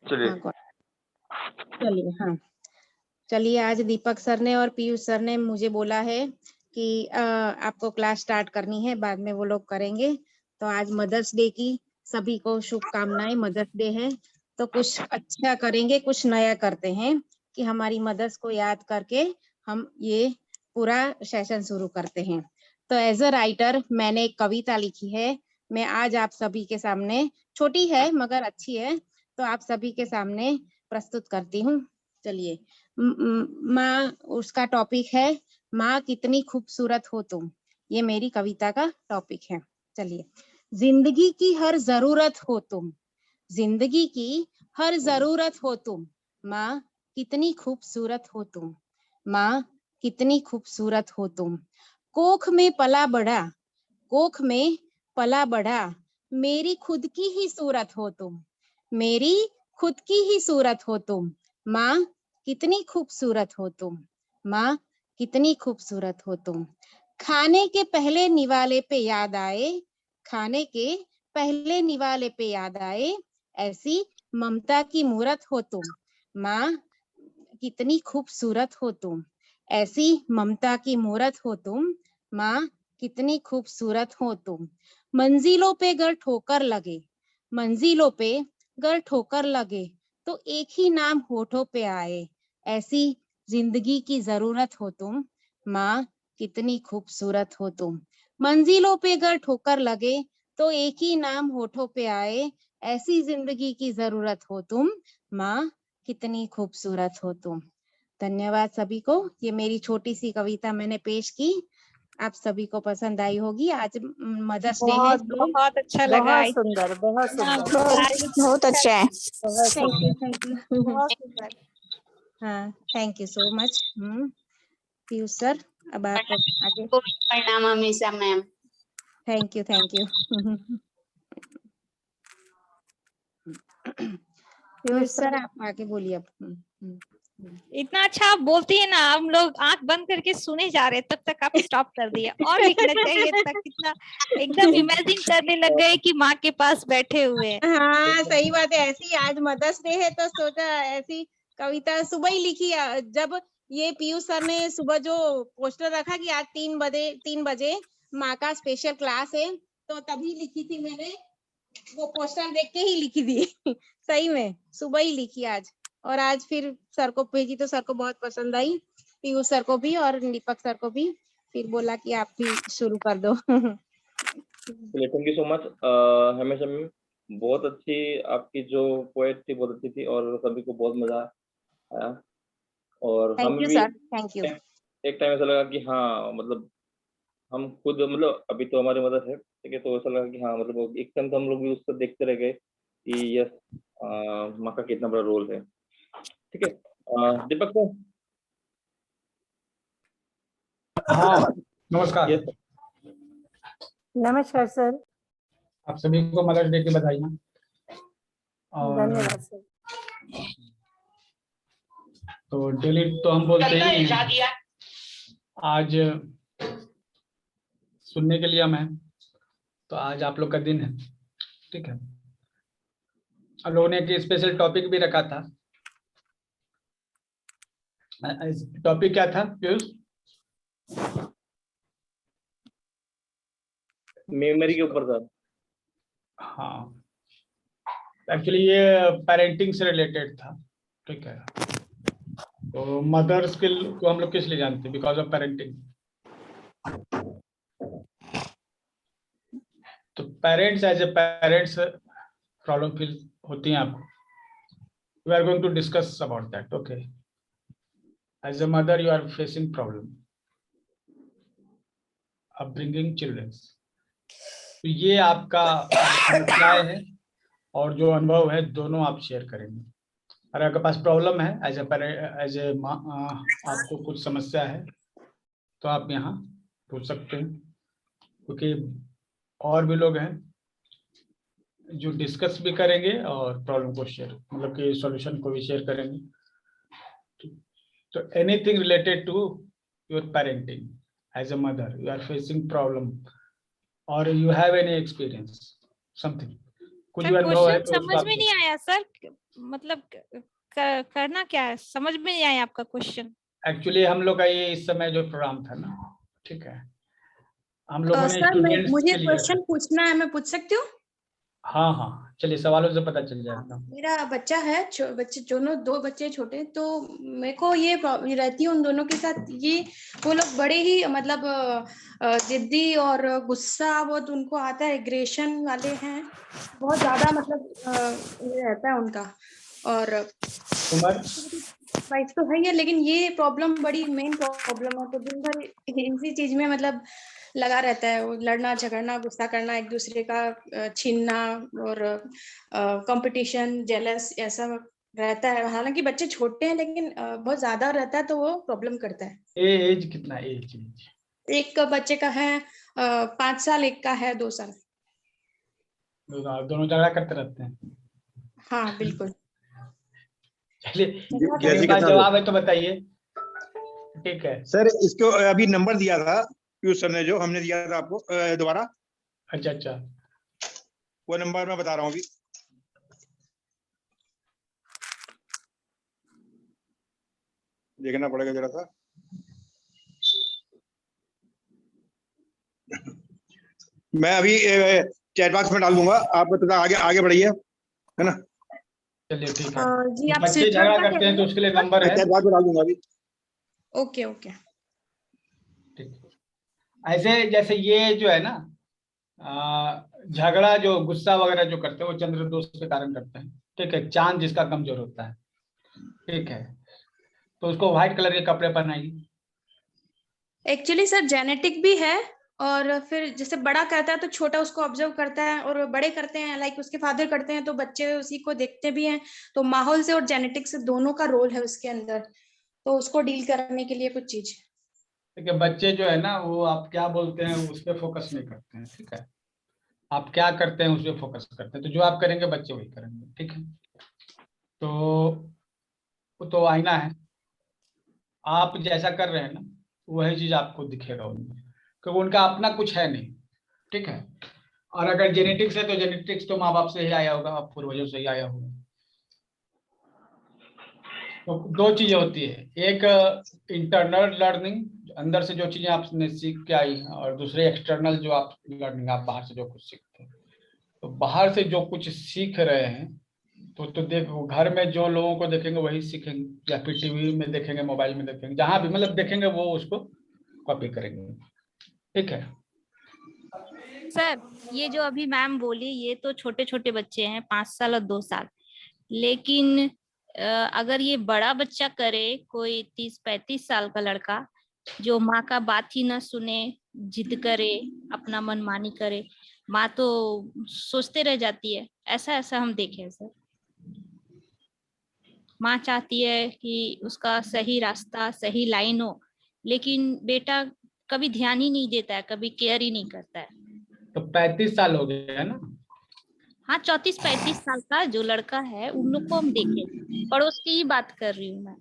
चलिए चलिए हाँ चलिए, आज दीपक सर ने और पीयूष सर ने मुझे बोला है कि आपको क्लास स्टार्ट करनी है, बाद में वो लोग करेंगे। तो आज मदर्स डे की सभी को शुभकामनाएं। मदर्स डे है तो कुछ अच्छा करेंगे, कुछ नया करते हैं कि हमारी मदर्स को याद करके हम ये पूरा सेशन शुरू करते हैं। तो एज अ राइटर मैंने एक कविता लिखी है, मैं आज आप सभी के सामने, छोटी है मगर अच्छी है, तो आप सभी के सामने प्रस्तुत करती हूँ। चलिए, माँ, उसका टॉपिक है माँ कितनी खूबसूरत हो तुम। ये मेरी कविता का टॉपिक है। चलिए, जिंदगी की हर जरूरत हो तुम, जिंदगी की हर जरूरत हो तुम, माँ कितनी खूबसूरत हो तुम, माँ कितनी खूबसूरत हो तुम। कोख में पला बढ़ा, कोख में पला बढ़ा, मेरी खुद की ही सूरत हो तुम, मेरी खुद की ही सूरत हो तुम, माँ कितनी खूबसूरत हो तुम, माँ कितनी खूबसूरत हो तुम। खाने के पहले निवाले पे याद आए, खाने के पहले निवाले पे याद आए, ऐसी ममता की मूरत हो तुम, माँ कितनी खूबसूरत हो तुम, ऐसी ममता की मूरत हो तुम, माँ कितनी खूबसूरत हो तुम। मंजिलों पे गर ठोकर लगे, मंजिलों पे गर ठोकर लगे, तो एक ही नाम होठों पे आए, ऐसी जिंदगी की जरूरत हो तुम, माँ कितनी खूबसूरत हो तुम। मंजिलों पे गर ठोकर लगे तो एक ही नाम होठों पे आए, ऐसी जिंदगी की जरूरत हो तुम, माँ कितनी खूबसूरत हो तुम। धन्यवाद सभी को। ये मेरी छोटी सी कविता मैंने पेश की, आप सभी को पसंद आई होगी। आज मदर्स डे है। बहुत अच्छा लगा। बहुत सुंदर, बहुत सुंदर, बहुत अच्छा है। थैंक यू बहुत सुंदर। हाँ, thank you so much. Piyush sir, अब आप आगे। प्रणाम हमेशा ma'am. Thank you Piyush sir, आप आगे बोलिए अब। इतना अच्छा आप बोलती है ना, हम लोग आंख बंद करके सुने जा रहे, तब तक आप स्टॉप कर दिया। और लिखना चाहिए था, कितना एकदम इमेजिन करने लग गए कि माँ के पास बैठे हुए हैं। हाँ सही बात है। ऐसी आज मदर्स डे है तो सोचा ऐसी कविता सुबह ही लिखी। जब ये पीयूष सर ने सुबह जो पोस्टर रखा कि आज 3 बजे माँ का स्पेशल क्लास है, तो तभी लिखी थी मैंने, वो पोस्टर देख के ही लिखी थी। सही में सुबह ही लिखी आज, और आज फिर सर को भेजी तो सर को बहुत पसंद आई, पीयूष सर को भी और दीपक सर को भी। फिर बोला कि आप भी शुरू कर दो। Thank you so much. हमेशा मैम, बहुत अच्छी आपकी जो पोएट थी, बहुत अच्छी थी और सभी को बहुत मजा आया। और हम थैंक यू भी सर, थैंक यू। एक टाइम ऐसा लगा कि हाँ, मतलब हम खुद, मतलब अभी तो हमारी मदद है, ठीक है, तो ऐसा लगा कि हाँ, मतलब एक टाइम तो हम लोग भी उसको देखते रह गए कि यस, माँ का कितना बड़ा रोल है। ठीक है, दीपक सर। हाँ, नमस्कार। यस नमस्कार सर। आप सभी को मदर्स डे की बधाइयाँ। और धन्यवाद सर। तो डेली तो हम बोलते ही हैं, आज सुनने के लिए मैं, तो आज आप लोग का दिन है, ठीक है। हम लोगों ने एक स्पेशल टॉपिक भी रखा था। टॉपिक क्या था पीयूष? मेमोरी के ऊपर था। हाँ, एक्चुअली ये पेरेंटिंग से रिलेटेड था, ठीक है। तो मदर्स को हम लोग किस लिए जानते हैं? Because of parenting. तो parents, as a parents problem feel होती हैं आपको? We are going to discuss about that. Okay. As a mother, you are facing problem of bringing children. तो ये आपका समस्याएं है और जो अनुभव है दोनों आप शेयर करेंगे। अगर आपके पास प्रॉब्लम है एज ए आपको कुछ समस्या है तो आप यहाँ पूछ सकते हैं, क्योंकि और भी लोग हैं जो डिस्कस भी करेंगे और प्रॉब्लम को शेयर, मतलब कि सॉल्यूशन को भी शेयर करेंगे। So anything related to your parenting as a mother, you are facing problem or you have any experience, something, कुछ सर भी अनुभव है क्वेश्चन तो उसको समझ आप में नहीं आया सर, मतलब करना क्या है, समझ में नहीं आया आपका क्वेश्चन। एक्चुअली हम लोग का ये इस समय जो प्रोग्राम था ना, ठीक है, हम लोगों ने सर स्टूडेंट्स मुझे के लिए रखा। क्वेश्चन पूछना है, मैं पूछ सकती हूँ? हाँ हाँ, चलिए सवालों से पता चल जाएगा। मेरा बच्चा है, बच्चे दोनों, 2 बच्चे छोटे, तो मेरे को ये रहती है उन दोनों के साथ, ये वो लोग बड़े ही मतलब जिद्दी और गुस्सा बहुत उनको आता है, एग्रेशन वाले हैं बहुत ज्यादा, मतलब ये रहता है उनका। और उमर वाइफ तो है ही है, लेकिन ये प्रॉब्लम बड़ी मेन प्रॉब्लम है, तो दिन भर इसी चीज में मतलब लगा रहता है, वो लड़ना झगड़ना, गुस्सा करना, एक दूसरे का छीनना, और कंपटीशन, जेलस, ऐसा रहता है। हालांकि बच्चे छोटे हैं, लेकिन बहुत ज्यादा रहता है, तो वो प्रॉब्लम करता है। एज कितना, एज? एक बच्चे का है 5 साल, एक का है 2 साल। दोनों झगड़ा करते रहते हैं? हाँ बिल्कुल। चलिए, जैसे इसका कितना जवाब है तो बताइए। ठीक है सर, इसको अभी नंबर दिया था पीयूष सर ने, जो हमने दिया था आपको दोबारा, अच्छा अच्छा, वो नंबर मैं बता रहा हूँ अभी। देखना पड़ेगा जरा सा। मैं अभी चैट बॉक्स में डाल दूंगा, आप थोड़ा आगे आगे बढ़िए, है ना। चलिए ठीक है। जी आप बच्चे सिद्धार्थ झगड़ा का करते हैं तो कह उसके लिए नंबर मैं है। चैट बॉक्स में डाल दूंगा अभी। Okay okay. ठीक, ऐसे जैसे ये जो है ना, झगड़ा जो गुस्सा वगैरह जो करते हैं वो चंद्र दोष के कारण करते हैं। ठीक है, चांद जिसका कमजोर होता है, ठीक है, तो उसको व्हाइट कलर के कपड़े पहनाइए। एक्चुअली सर जेनेटिक भी है, और फिर जैसे बड़ा करता है तो छोटा उसको ऑब्जर्व करता है, और बड़े करते हैं लाइक उसके फादर करते हैं, तो बच्चे उसी को देखते भी हैं। तो माहौल से और जेनेटिक से दोनों का रोल है उसके अंदर, तो उसको डील करने के लिए कुछ चीज। ठीक है, बच्चे जो है ना वो आप क्या बोलते हैं उस पर फोकस नहीं करते हैं। ठीक है, आप क्या करते हैं उस पर फोकस करते हैं, तो जो आप करेंगे बच्चे वही करेंगे। ठीक है, तो वो तो आईना है, आप जैसा कर रहे हैं ना वही चीज आपको दिखेगा उनमें, क्योंकि उनका अपना कुछ है नहीं। ठीक है, और अगर जेनेटिक्स है तो जेनेटिक्स तो माँ बाप से ही आया होगा, पूर्वजों से ही आया होगा। तो दो चीजें होती है, एक इंटरनल लर्निंग, अंदर से जो चीजें आपने सीख के आई, और दूसरे एक्सटर्नल जो आप लर्निंग, आप बाहर से जो कुछ सीखते हैं। तो बाहर से जो कुछ सीख रहे हैं तो देखो, घर में जो लोगों को देखेंगे वही सीखेंगे, या फिर टीवी में देखेंगे, मोबाइल में देखेंगे, जहां भी मतलब देखेंगे वो उसको कॉपी करेंगे। ठीक है, सर ये जो अभी मैम बोली, ये तो छोटे छोटे बच्चे हैं, 5 साल और 2 साल, लेकिन अगर ये बड़ा बच्चा करे, कोई 30-35 साल का लड़का जो माँ का बात ही ना सुने, जिद करे, अपना मनमानी करे, माँ तो सोचते रह जाती है। ऐसा ऐसा हम देखे हैं सर। माँ चाहती है कि उसका सही रास्ता, सही लाइन हो, लेकिन बेटा कभी ध्यान ही नहीं देता है, कभी केयर ही नहीं करता है। तो 35 साल हो गए है ना? हाँ, 34-35 साल का जो लड़का है उन लोग को हम देखे, पड़ोस की ही बात कर रही हूँ मैं।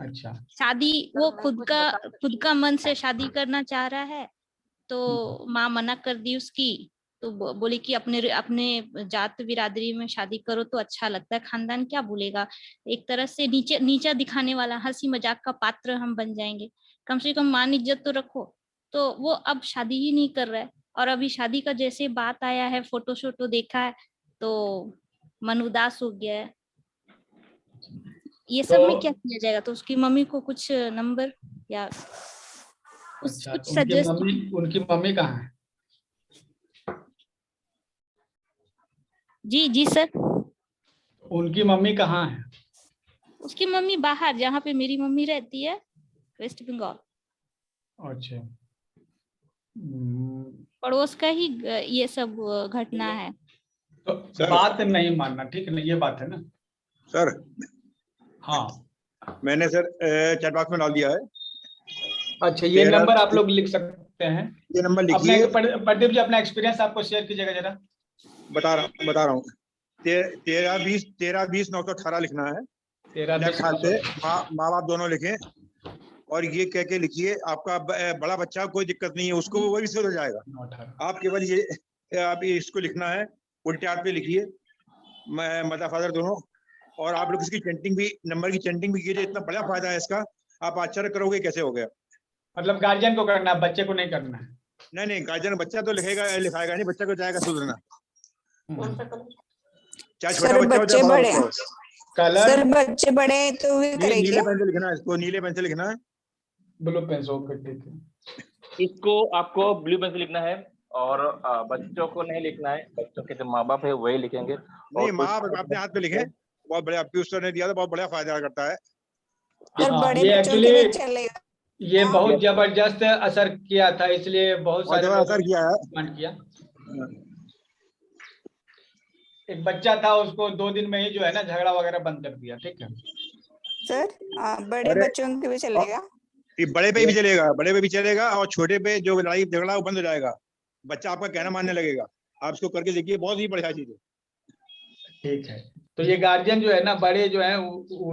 अच्छा, शादी वो खुद का मन से शादी करना चाह रहा है, तो माँ मना कर दी उसकी, तो बोली कि अपने अपने जात बिरादरी में शादी करो तो अच्छा लगता है, खानदान क्या बोलेगा, एक तरह से नीचा दिखाने वाला, हंसी मजाक का पात्र हम बन जाएंगे, कम से कम मान इज्जत तो रखो। तो वो अब शादी ही नहीं कर रहा है, और अभी शादी का जैसे बात आया है, फोटो शोटो देखा है, तो मन उदास हो गया है। ये सब में क्या किया जाएगा? तो उसकी मम्मी को कुछ नंबर या अच्छा, कुछ उनकी सजेस्ट। मम्मी कहाँ है? जी जी सर। उनकी मम्मी कहाँ है? उसकी मम्मी बाहर, जहाँ पे मेरी मम्मी रहती है, वेस्ट बंगाल। अच्छा, पड़ोस का ही ये सब घटना है। तो सर, बात नहीं मानना, ठीक है ना, ये बात है ना। सर हाँ, मैंने सर चैट बॉक्स में डाल दिया है। अच्छा, ये नंबर आप लोग लिख सकते हैं। ये नंबर अपने लिखिए। प्रदीप जी अपना एक्सपीरियंस आपको शेयर कीजिएगा जरा। बता रहा हूँ 13-20-918 लिखना है। 13 लेफ्ट हाथ से माँ बाप दोनों लिखें, और ये कह के लिखिए, आपका बड़ा बच्चा कोई दिक्कत नहीं है उसको, वो भी सुधर जाएगा। आप केवल ये आप इसको लिखना है उल्टे हाथ पे लिखिए, मदर फादर दोनों। और आप लोग इसकी चेंटिंग भी, नंबर की चेंटिंग भी कीजिए, इतना बड़ा फायदा है इसका। आप आश्चर्य करोगे कैसे हो गया। मतलब गार्जियन को करना है, बच्चे को नहीं करना है। नहीं, गार्जियन बच्चा तो लिखाएगा नहीं, बच्चा को जाएगा सुधरना, चाहे छोटा सर बच्चा हो बच्चे चाहे बड़ा बड़े, बच्चा हो। कलर सर बच्चे बड़े तो भी नीले करेंगे। पेन से लिखना है इसको, नीले पेन से लिखना है। ब्लू पेन, ओके ठीक है। इसको आपको ब्लू पेन से लिखना है और बच्चों को नहीं लिखना है, बच्चों के जो माँ बाप है वही लिखेंगे। नहीं, और माँ अपने हाथ पे लिखे, बहुत बढ़िया, पीयूष सर ने दिया था, बहुत बढ़िया फायदा करता है। सर हाँ, बड़े ये बच्चों के भी चलेगा। ये बहुत जबरदस्त असर किया था, इसलिए बहुत सारे लोगों असर किया है। ने कमेंट किया। एक बच्चा था, उसको 2 दिन में ही जो है ना झगड़ा वगैरह बंद कर दिया। ठीक है सर बड़े अरे, बच्चों के भी चलेगा। ये बड़े पे भी चलेगा, बड़े पे भी चलेगा, और छोटे पे जो लड़ाई झगड़ा वो बंद हो जाएगा, बच्चा आपका कहना मानने लगेगा। आप इसको करके देखिए, बहुत ही बढ़िया चीज है। ठीक है, तो ये गार्जियन जो है ना, बड़े जो है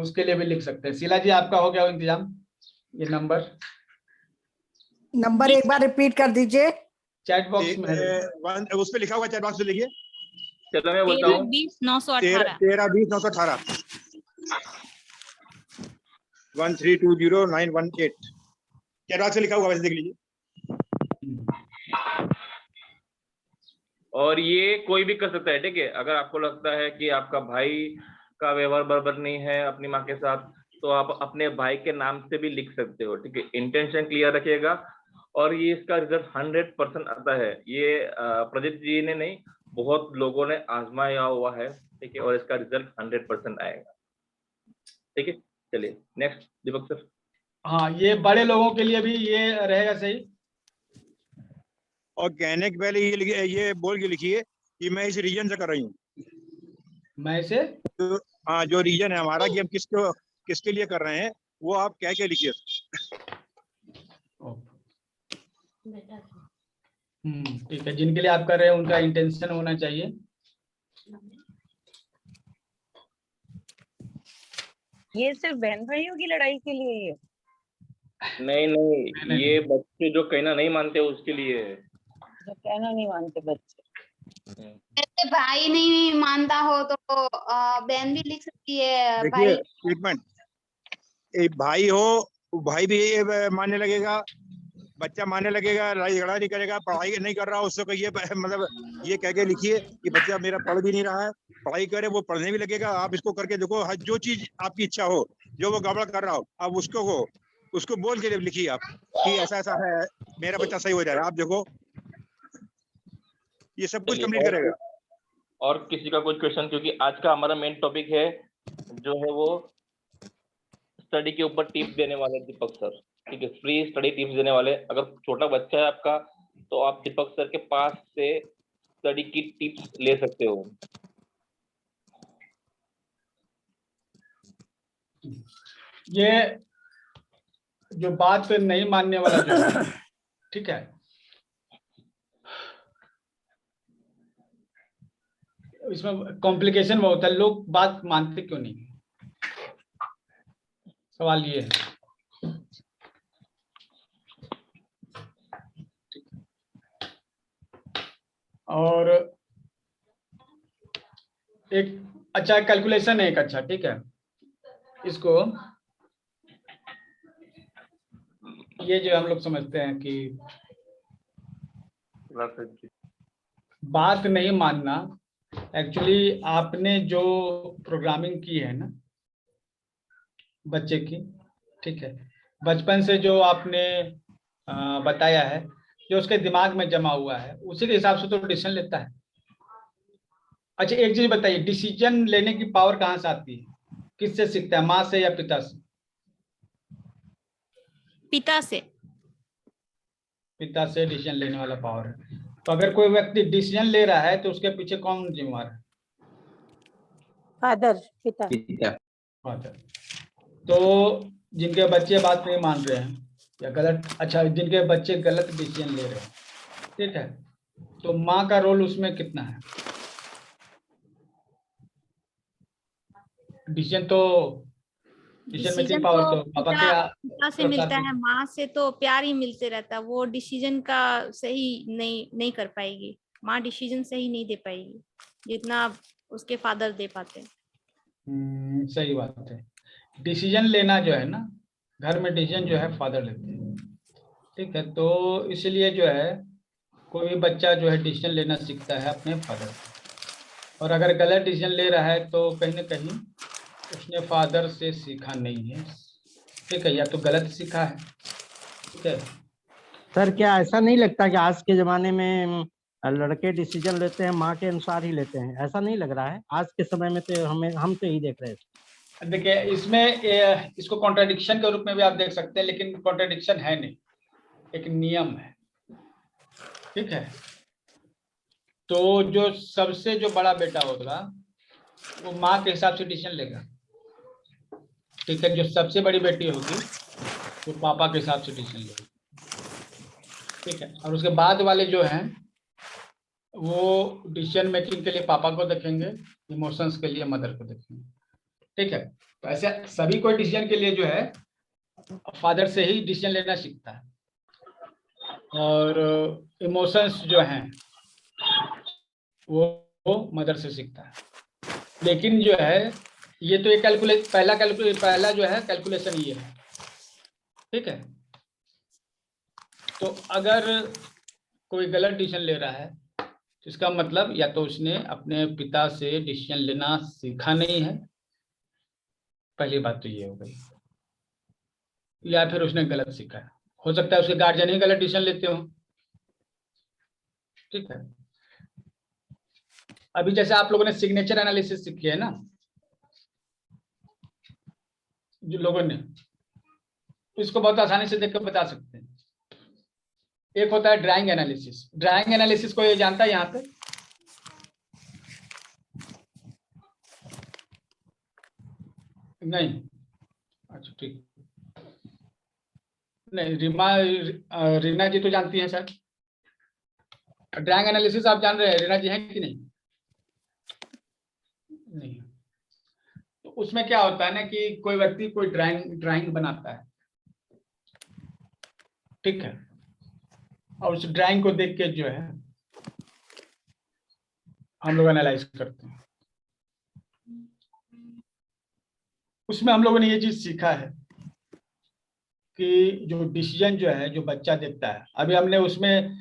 उसके लिए भी लिख सकते हैं। शीला जी आपका हो गया इंतजाम? ये नंबर एक बार रिपीट कर दीजिए। चैट बॉक्स में उस पे लिखा हुआ, चैट बॉक्स पे लिखिए, चलो मैं बोलता 13 हूँ। 20 918 13 20 918 1320918 चैट बॉक्स से लिखा हुआ, वैसे देख लीजिए। और ये कोई भी कर सकता है, ठीक है। अगर आपको लगता है कि आपका भाई का व्यवहार बराबर नहीं है अपनी माँ के साथ, तो आप अपने भाई के नाम से भी लिख सकते हो, ठीक है। इंटेंशन क्लियर रखिएगा। और ये इसका रिजल्ट 100% आता है। ये प्रदीप जी ने नहीं, बहुत लोगों ने आजमाया हुआ है, ठीक है, और इसका रिजल्ट 100% आएगा, ठीक है। चलिए नेक्स्ट दीपक सर। हाँ, ये बड़े लोगों के लिए भी ये रहेगा सही। और कहने के पहले ये बोल के लिखिए कि मैं इस रीजन से कर रही हूँ। मैं इसे तो हाँ, जो रीजन है हमारा कि हम किसके लिए कर रहे हैं, वो आप कह के लिखिए। ठीक है, जिनके लिए आप कर रहे हैं उनका इंटेंशन होना चाहिए। ये सिर्फ बहन भाइयों की लड़ाई के लिए ही है? नहीं, ये बच्चे जो कहना नहीं मानते उसके लिए है। जो कहना नहीं मानते बच्चे। जैसे भाई नहीं मानता हो तो बहन भी लिख सकती है। देखिए, भाई एक मिनट, एक भाई हो, भाई भी ये मानने लगेगा, बच्चा मानने लगेगा, लड़ाई झगड़ा नहीं करेगा, पढ़ाई नहीं कर रहा उससे कहिए, मतलब ये कह के लिखिए कि बच्चा मेरा पढ़ भी नहीं रहा है, पढ़ाई करे, वो पढ़ने भी लगेगा। आप इसको करके देखो, जो चीज आपकी इच्छा हो, जो वो गड़बड़ कर रहा हो, आप उसको बोल के लिखिए आप कि ऐसा ऐसा है, मेरा बच्चा सही हो जाएगा। आप देखो, ये सब कुछ कंप्लीट करेगा। और किसी का कोई क्वेश्चन, क्योंकि आज का हमारा मेन टॉपिक है जो है वो स्टडी के ऊपर टिप्स देने वाले दीपक सर, ठीक है। फ्री स्टडी टिप्स देने वाले। अगर छोटा बच्चा है आपका तो आप दीपक सर के पास से स्टडी की टिप्स ले सकते हो। ये जो बात नहीं मानने वाला जो है, ठीक है, इसमें कॉम्प्लिकेशन बहुत होता है। लोग बात मानते क्यों नहीं, सवाल ये है। और एक अच्छा कैलकुलेशन है, एक अच्छा, ठीक है। इसको ये जो हम लोग समझते हैं कि बात नहीं मानना, एक्चुअली आपने जो प्रोग्रामिंग की है ना बच्चे की, ठीक है, बचपन से जो आपने बताया है, जो उसके दिमाग में जमा हुआ है, उसी के हिसाब से तो डिसीजन लेता है। अच्छा एक चीज बताइए, डिसीजन लेने की पावर कहाँ से आती है? किससे सीखता है, माँ से या पिता से? पिता से। पिता से डिसीजन लेने वाला पावर है। तो अगर कोई व्यक्ति डिसीजन ले रहा है तो उसके पीछे कौन जिम्मेवार है? फादर, पिता। फादर। तो जिनके बच्चे बात नहीं मान रहे हैं या गलत, अच्छा जिनके बच्चे गलत डिसीजन ले रहे हैं, ठीक है, तो माँ का रोल उसमें कितना है? डिसीजन मेकिंग पावर तो पापा पिता से मिलता है, माँ से तो प्यार ही मिलते रहता है, वो डिसीजन का सही नहीं कर पाएगी। माँ डिसीजन सही नहीं दे पाएगी जितना उसके फादर दे पाते हैं। सही बात है। डिसीजन लेना जो है ना, घर में डिसीजन जो है फादर लेते हैं, ठीक है। तो इसलिए जो है कोई भी बच्चा जो है डिसीजन लेना सीखता है अपने फादर से, और अगर गलत डिसीजन ले रहा है तो कहीं ना कहीं उसने फादर से सीखा नहीं है, ठीक है, या तो गलत सीखा है, ठीक है। सर क्या ऐसा नहीं लगता कि आज के जमाने में लड़के डिसीजन लेते हैं माँ के अनुसार ही लेते हैं? ऐसा नहीं लग रहा है? आज के समय में तो हम तो यही देख रहे हैं। देखिए, इसमें इसको कॉन्ट्राडिक्शन के रूप में भी आप देख सकते हैं, लेकिन कॉन्ट्राडिक्शन है नहीं, एक नियम है, ठीक है। तो जो सबसे जो बड़ा बेटा होगा वो माँ के हिसाब से डिसीजन लेगा, ठीक है। जो सबसे बड़ी बेटी होगी वो पापा के हिसाब से डिसीजन लेगी, ठीक है। और उसके बाद वाले जो हैं वो डिसीजन मेकिंग के लिए पापा को देखेंगे, इमोशंस के लिए मदर को देखेंगे, ठीक है। तो ऐसे सभी कोई डिसीजन के लिए जो है फादर से ही डिसीजन लेना सीखता है, और इमोशंस जो हैं वो मदर से सीखता है। लेकिन जो है ये तो एक पहला जो है कैलकुलेशन ये है, ठीक है। तो अगर कोई गलत डिसीजन ले रहा है तो इसका मतलब या तो उसने अपने पिता से डिसीजन लेना सीखा नहीं है, पहली बात तो ये हो गई, या फिर उसने गलत सीखा है। हो सकता है उसके गार्जियन ही गलत डिसीजन लेते हो, ठीक है। अभी जैसे आप लोगों ने सिग्नेचर एनालिसिस सीखी है ना, जो लोगों ने, इसको बहुत आसानी से देख कर बता सकते हैं। एक होता है ड्राइंग एनालिसिस। ड्राइंग एनालिसिस को ये जानता है यहाँ पे? नहीं, अच्छा ठीक। नहीं, रीना जी तो जानती हैं सर। ड्राइंग एनालिसिस आप जान रहे हैं, रीना जी हैं कि नहीं? नहीं। तो उसमें क्या होता है ना कि कोई व्यक्ति कोई ड्राइंग बनाता है, ठीक है, और उस ड्राइंग को देख के जो है हम लोग एनालाइज करते हैं। उसमें हम लोगों ने ये चीज सीखा है कि जो डिसीजन जो है जो बच्चा देखता है, अभी हमने उसमें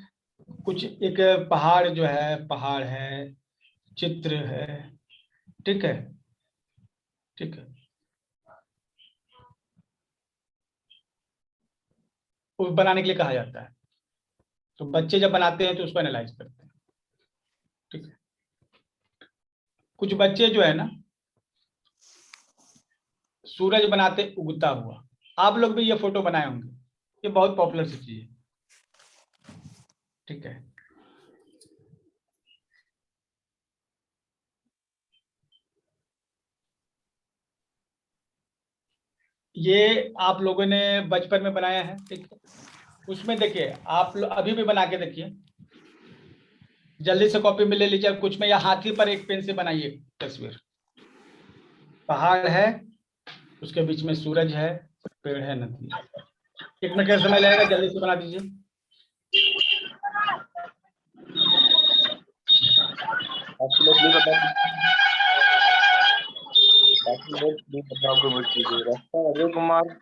कुछ एक पहाड़ है, चित्र है, ठीक है, ठीक है, वो बनाने के लिए कहा जाता है। तो बच्चे जब बनाते हैं तो उसको एनालाइज करते हैं, ठीक है। कुछ बच्चे जो है ना सूरज बनाते उगता हुआ, आप लोग भी ये फोटो बनाए होंगे, ये बहुत पॉपुलर सी चीज है, ठीक है। ये आप लोगों ने बचपन में बनाया है, ठीक है। उसमें देखिए आप अभी भी बना के देखिए, जल्दी से कॉपी में ले लीजिए कुछ में, या हाथी पर एक पेन से बनाइए तस्वीर। पहाड़ है, उसके बीच में सूरज है, पेड़ है, नदी। 1 मिनट का समय लगेगा, जल्दी से बना दीजिए। अजय कुमार,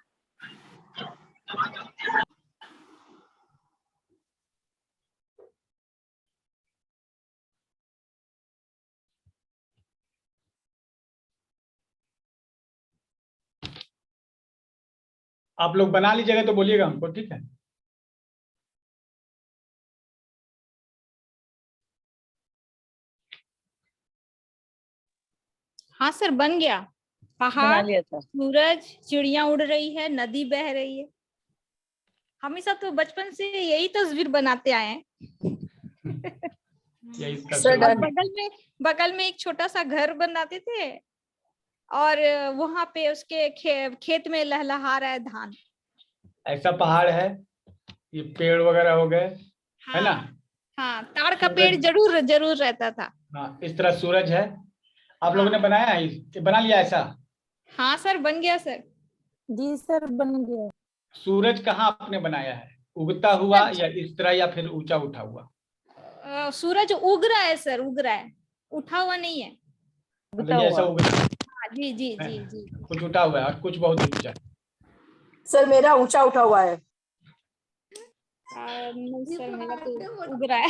आप लोग बना लीजिएगा तो बोलिएगा हमको, ठीक है। हाँ सर, बन गया। बना पहाड़, लिया था। सूरज, चिड़िया उड़ रही है, नदी बह रही है। हमेशा तो बचपन से यही तस्वीर बनाते आए हैं। यही सर, और डन। बगल में एक छोटा सा घर बनाते थे, और वहां पे उसके खेत में लहलहा रहा है धान। ऐसा पहाड़ है, ये पेड़ वगैरह हो गए, है ना। हाँ, ताड़ का पेड़ जरूर जरूर रहता था। हाँ, इस तरह सूरज है। आप लोगों ने बनाया है, बना लिया ऐसा? हाँ सर, बन गया सर। जी सर, बन गया। सूरज कहाँ आपने बनाया है? उगता हुआ या इस तरह, या फिर ऊंचा उठा हुआ? सूरज उग रहा है सर, उग रहा है, उठा हुआ नहीं है। मतलब ये ऐसा उग रहा है, हाँ, जी जी जी जी। कुछ उठा हुआ है और कुछ बहुत ऊंचा है। सर मेरा ऊंचा उठा हुआ है। नहीं सर, मेरा तो उग रहा है।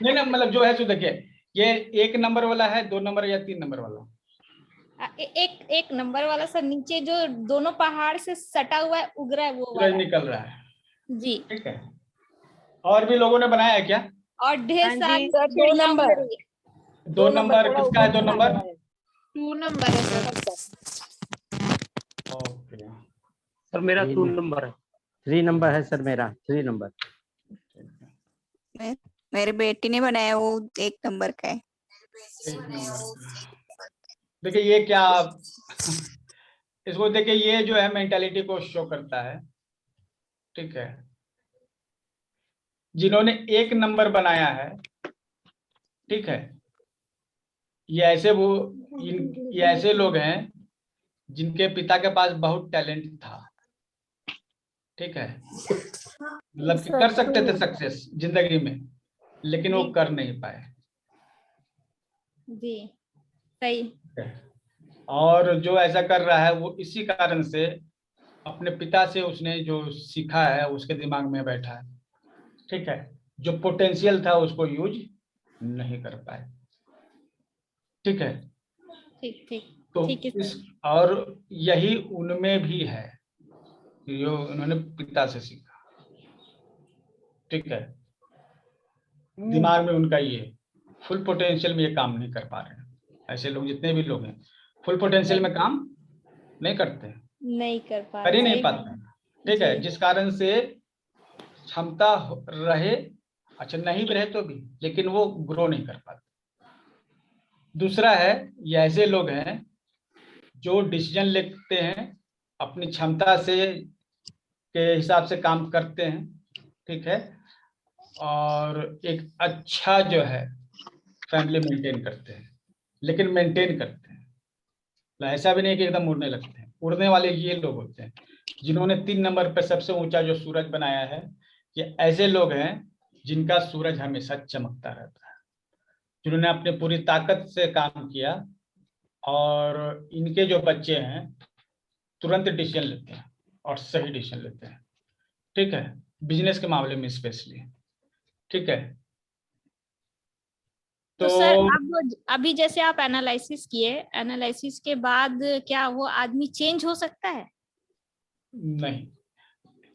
नहीं ना, मतलब जो है सो देखिए, ये 1 नंबर वाला है, 2 नंबर या 3 नंबर वाला? एक नंबर वाला सर, नीचे जो दोनों पहाड़ से सटा हुआ है, उग रहा है वो सूरज वाला निकल रहा है। जी। ठीक है, और भी लोगों ने बनाया है क्या? और ढेर हाँ जी, सारी सर, 2 चिड़िया उड़ नंबर। रही है। 2 नंबर थोड़ा किसका है? ऊपर 2 नंबर 2 नंबर है सर। ओके। सर मेरा 2 नंबर है। 3 नंबर है सर मेरा, 3 नंबर। मेरे बेटी ने बनाया, वो 1 नंबर का है। 1 नंबर। देखिए ये क्या इसको देखिए, ये जो है मेंटालिटी को शो करता है। ठीक है, जिन्होंने 1 नंबर बनाया है, ठीक है, ये ऐसे लोग हैं जिनके पिता के पास बहुत टैलेंट था। ठीक है, मतलब कि कर सकते थे सक्सेस जिंदगी में, लेकिन वो कर नहीं पाए। जी सही। और जो ऐसा कर रहा है वो इसी कारण से अपने पिता से उसने जो सीखा है उसके दिमाग में बैठा है। ठीक है, जो पोटेंशियल था उसको यूज नहीं कर पाए। ठीक है, ठीक ठीक तो ठीक है इस सर। और यही उनमें भी है जो उन्होंने पिता से सीखा। ठीक है, दिमाग में उनका ये फुल पोटेंशियल में ये काम नहीं कर पा रहे हैं। ऐसे लोग जितने भी लोग हैं फुल पोटेंशियल में काम नहीं करते हैं, नहीं कर पा कर ही रहे, नहीं सही पाते बात। हैं। ठीक है, जी। जिस कारण से क्षमता रहे, अच्छा नहीं भी रहे तो भी, लेकिन वो ग्रो नहीं कर पाते। दूसरा है, ये ऐसे लोग हैं जो डिसीजन लेते हैं अपनी क्षमता से के हिसाब से काम करते हैं। ठीक है, और एक अच्छा जो है फैमिली मेंटेन करते हैं, लेकिन मेंटेन करते हैं। ऐसा भी नहीं कि एकदम उड़ने लगते हैं। उड़ने वाले ये लोग होते हैं जिन्होंने 3 नंबर पर सबसे ऊंचा जो सूरज बनाया है। ये ऐसे लोग हैं जिनका सूरज हमेशा चमकता रहता है, जिन्होंने अपनी पूरी ताकत से काम किया, और इनके जो बच्चे हैं तुरंत डिसीजन लेते हैं और सही डिसीजन लेते हैं। ठीक है, बिजनेस के मामले में स्पेशली। ठीक है, तो सर अब अभी जैसे आप एनालिसिस किए, एनालिसिस के बाद क्या वो आदमी चेंज हो सकता है? नहीं,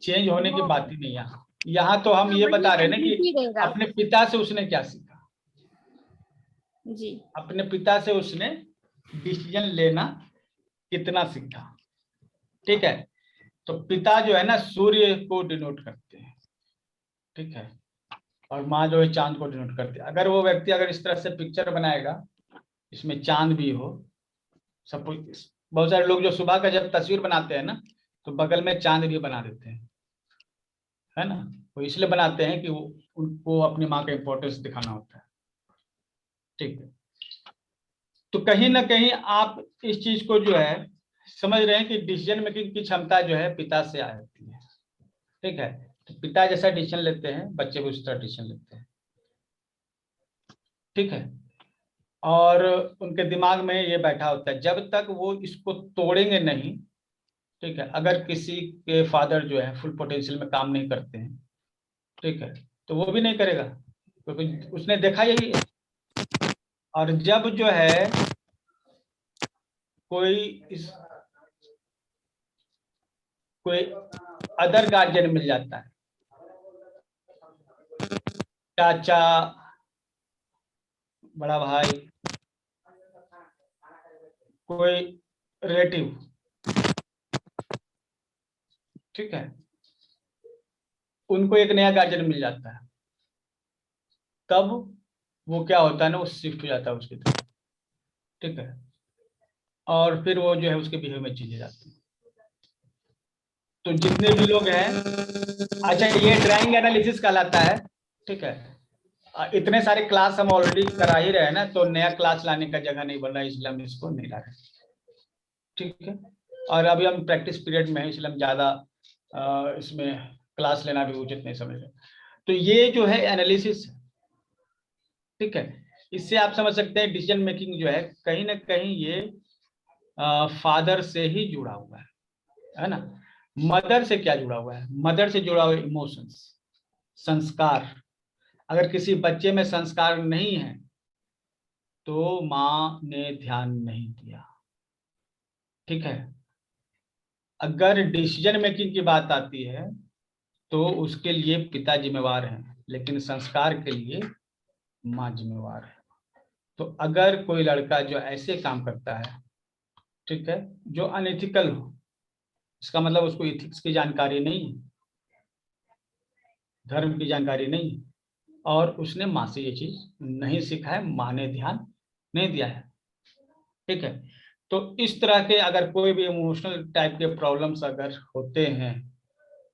चेंज होने की बात ही नहीं। यहाँ तो हम ये बता रहे हैं ना कि अपने पिता से उसने क्या सीखा। जी, अपने पिता से उसने डिसीजन लेना कितना सीखा। ठीक है, तो पिता जो है ना सूर्य को डिनोट करते हैं। ठीक है, और माँ जो है चांद को डिनोट करती है। अगर वो व्यक्ति अगर इस तरह से पिक्चर बनाएगा, इसमें चांद भी हो, सब बहुत सारे लोग जो सुबह का जब तस्वीर बनाते हैं ना, तो बगल में चांद भी बना देते हैं, है ना। वो इसलिए बनाते हैं कि उनको अपनी माँ का इंपॉर्टेंस दिखाना होता है। ठीक है, तो कहीं ना कहीं आप इस चीज को जो है समझ रहे हैं कि डिसीजन मेकिंग की क्षमता जो है पिता से आती है। ठीक है, तो पिता जैसा डिसीजन लेते हैं, बच्चे भी उस तरह डिसीजन लेते हैं। ठीक है, और उनके दिमाग में ये बैठा होता है, जब तक वो इसको तोड़ेंगे नहीं। ठीक है, अगर किसी के फादर जो है फुल पोटेंशियल में काम नहीं करते हैं, ठीक है, तो वो भी नहीं करेगा, क्योंकि उसने देखा यही है। और जब जो है कोई अदर गार्जियन मिल जाता है, चाचा, बड़ा भाई, कोई रिलेटिव, ठीक है, उनको एक नया गार्जियन मिल जाता है, तब वो क्या होता है ना, वो शिफ्ट हो जाता है उसकी तरफ। ठीक है, और फिर वो जो है उसके बिहेवियर में चीजें जाती हैं। तो जितने भी लोग हैं, अच्छा ये ड्राइंग एनालिसिस कहलाता है। ठीक है, इतने सारे क्लास हम ऑलरेडी करा ही रहे हैं ना, तो नया क्लास लाने का जगह नहीं बन रहा है, इसलिए हम इसको नहीं ला रहे। ठीक है, और अभी हम प्रैक्टिस पीरियड में है, इसलिए हम ज्यादा इसमें क्लास लेना भी उचित नहीं समझ रहे। तो ये जो है एनालिसिस, ठीक है, इससे आप समझ सकते हैं डिसीजन मेकिंग जो है कहीं ना कहीं ये फादर से ही जुड़ा हुआ है ना। मदर से क्या जुड़ा हुआ है? मदर से जुड़ा हुआ इमोशंस, संस्कार। अगर किसी बच्चे में संस्कार नहीं है तो माँ ने ध्यान नहीं दिया, ठीक है। अगर डिसीजन मेकिंग की बात आती है तो उसके लिए पिता जिम्मेवार हैं, लेकिन संस्कार के लिए माँ जिम्मेवार है। तो अगर कोई लड़का जो ऐसे काम करता है, ठीक है, जो अनएथिकल हो, इसका मतलब उसको एथिक्स की जानकारी नहीं है, धर्म की जानकारी नहीं है, और उसने माँ से ये चीज नहीं सीखा है, माँ ने ध्यान नहीं दिया है, ठीक है। तो इस तरह के अगर कोई भी इमोशनल टाइप के प्रॉब्लम्स अगर होते हैं,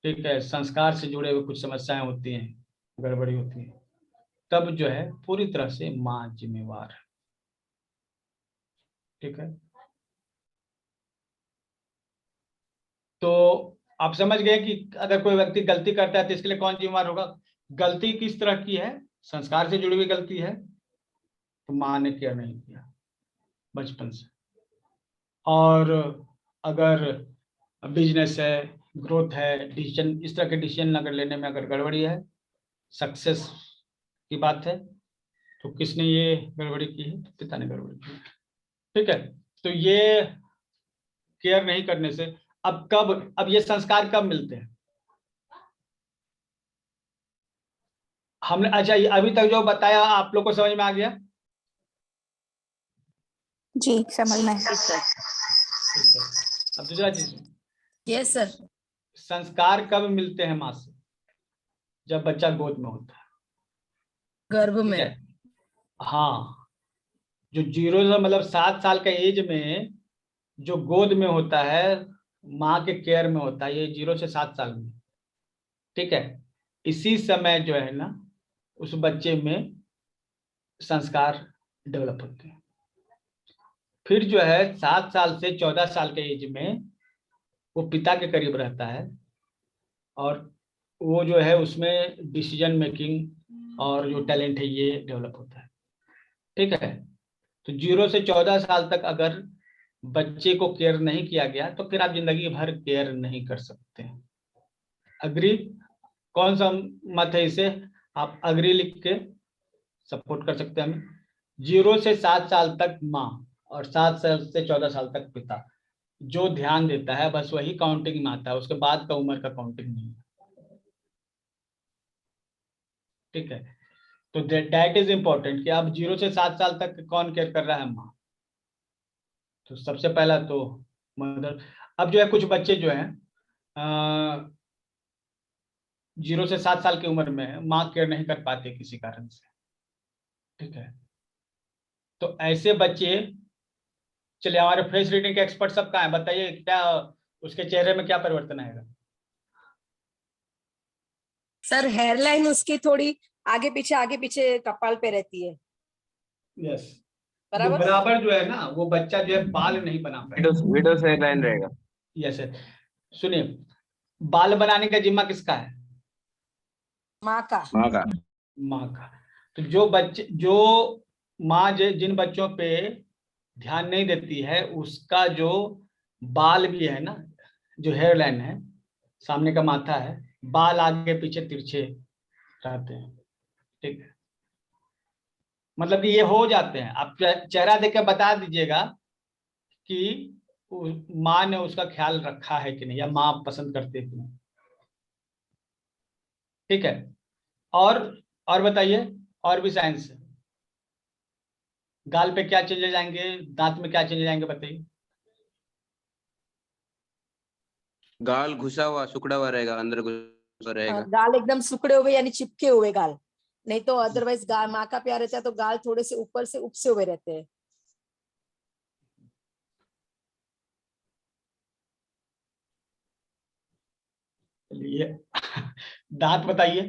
ठीक है, संस्कार से जुड़े हुए कुछ समस्याएं होती हैं, गड़बड़ी होती है, तब जो है पूरी तरह से माँ जिम्मेवार है, ठीक है। तो आप समझ गए कि अगर कोई व्यक्ति गलती करता है तो इसके लिए कौन जिम्मेवार होगा। गलती किस तरह की है? संस्कार से जुड़ी हुई गलती है तो माँ ने केयर नहीं किया बचपन से। और अगर बिजनेस है, ग्रोथ है, डिसीजन, इस तरह के डिसीजन अगर लेने में अगर गड़बड़ी है, सक्सेस की बात है, तो किसने ये गड़बड़ी की है? तो पिता ने गड़बड़ी की है, ठीक है। तो ये केयर नहीं करने से अब ये संस्कार कब मिलते हैं? हमने, अच्छा, अभी तक जो बताया आप लोग को समझ में आ गया? जी समझ में। ठीक है। अब दूसरा चीज, यस सर। संस्कार कब मिलते हैं माँ से? जब बच्चा गोद में होता है, गर्भ में। हाँ, जो 0 से मतलब 7 साल का एज में जो गोद में होता है, माँ के केयर में होता है, ये 0 से 7 साल में, ठीक है। इसी समय जो है ना उस बच्चे में संस्कार डेवलप होते हैं। फिर जो है 7 साल से 14 साल के एज में वो पिता के करीब रहता है, और वो जो है उसमें डिसीजन मेकिंग और जो टैलेंट है ये डेवलप होता है, ठीक है। तो 0 से 14 साल तक अगर बच्चे को केयर नहीं किया गया तो फिर आप जिंदगी भर केयर नहीं कर सकते। अग्री? कौन सा मत है इसे? आप अग्री लिख के सपोर्ट कर सकते हैं हमें। 0 से 7 साल तक माँ और 7 साल से 14 साल तक पिता जो ध्यान देता है बस वही काउंटिंग में आता है, उसके बाद का उम्र का काउंटिंग नहीं है, ठीक है। तो दैट इज इम्पोर्टेंट कि अब 0 से 7 साल तक कौन केयर कर रहा है? माँ। तो सबसे पहला तो मदर। अब जो है कुछ बच्चे जो हैं 0 से 7 साल की उम्र में माँ केयर नहीं कर पाते किसी कारण से, ठीक है। तो ऐसे बच्चे, चलिए हमारे फेस रीडिंग के एक्सपर्ट सब कहाँ हैं? बताइए क्या उसके चेहरे में क्या परिवर्तन आएगा? सर हेयरलाइन उसकी थोड़ी आगे पीछे कपाल पे रहती है। यस, बराबर। बराबर जो है ना वो बच्चा जो है बाल नहीं बना पाएगा। विडोज हेयरलाइन रहेगा। Yes sir. सुनिए, बाल बनाने का जिम्मा किसका है? माँ का। माँ का। तो जो माँ जिन बच्चों पे ध्यान नहीं देती है उसका जो बाल भी है ना, जो हेयरलाइन है, सामने का माथा है, बाल आगे पीछे तिरछे रहते हैं, ठीक है। मतलब कि ये हो जाते हैं। आप चेहरा देख के बता दीजिएगा कि माँ ने उसका ख्याल रखा है कि नहीं, या माँ पसंद करते कि नहीं, ठीक है। और बताइए, और भी साइंस है। गाल पे क्या चेंजेस आएंगे, दांत में क्या चेंजेस आएंगे, बताइए। गाल घुसा हुआ सुखड़ा हुआ रहेगा, अंदर घुसा रहेगा। गाल एकदम सुखड़े हुए यानी चिपके हुए गाल, नहीं तो अदरवाइज गाल, माँ का प्यार रहता है तो गाल थोड़े से ऊपर से उपसे हुए रहते हैं। चलिए दांत बताइए।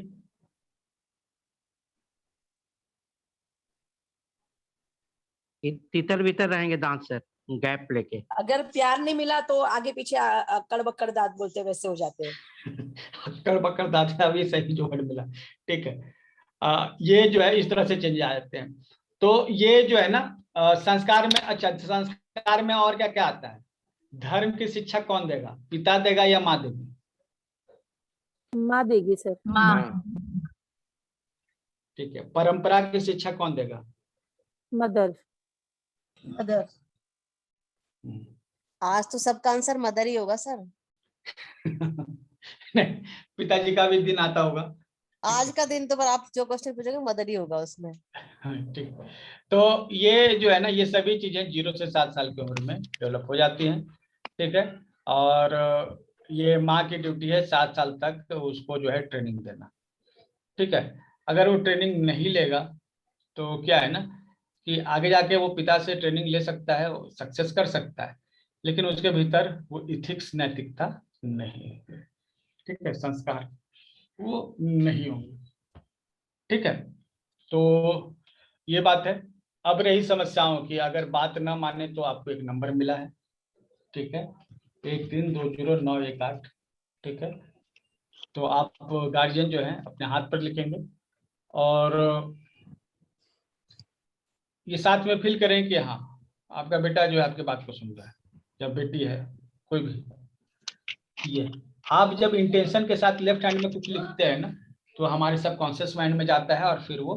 तितर बितर रहेंगे दांत सर, गैप लेके। अगर प्यार नहीं मिला तो आगे पीछे अक्कड़ बक्कड़ दांत बोलते हैं, वैसे हो जाते हैं। अक्कड़ बक्कड़ दांत, अभी सही जो वर्ड मिला, ठीक है। ये जो है इस तरह से चेंज आ जाते हैं। तो ये जो है ना संस्कार में, अच्छा संस्कार में और क्या क्या आता है? धर्म की शिक्षा कौन देगा? पिता देगा या माँ देगी? माँ देगी सर। माँ। ठीक है। परंपरा की शिक्षा कौन देगा? मदर। मदर। आज तो सबका आंसर मदर ही होगा सर। नहीं, पिताजी का भी दिन आता होगा। आज का दिन तो पर आप जो क्वेश्चन पूछोगे मदर ही होगा उसमें। ठीक। तो ये जो है ना, ये सभी चीजें 0 से 7 साल की उम्र में डेवलप हो जाती हैं। ठीक है। और ये माँ की ड्यूटी है 7 साल तक तो उसको जो है ट्रेनिंग देना। ठीक है। अगर वो ट्रेनिंग नहीं लेगा तो क्या है ना कि आगे जाके वो पिता से ट्रेनिंग ले सकता है, सक्सेस कर सकता है, लेकिन उसके भीतर वो इथिक्स, नैतिकता नहीं है। ठीक है। संस्कार वो नहीं होंगे। ठीक है। तो ये बात है। अब रही समस्याओं की, अगर बात ना माने तो आपको एक नंबर मिला है। ठीक है। 13209118। ठीक है। तो आप गार्जियन जो है अपने हाथ पर लिखेंगे और ये साथ में फील करें कि हाँ आपका बेटा जो है आपके बात को सुन रहा है, या बेटी है कोई भी। ये आप जब इंटेंशन के साथ लेफ्ट हैंड में कुछ लिखते हैं ना तो हमारे सबकॉन्शियस माइंड में जाता है और फिर वो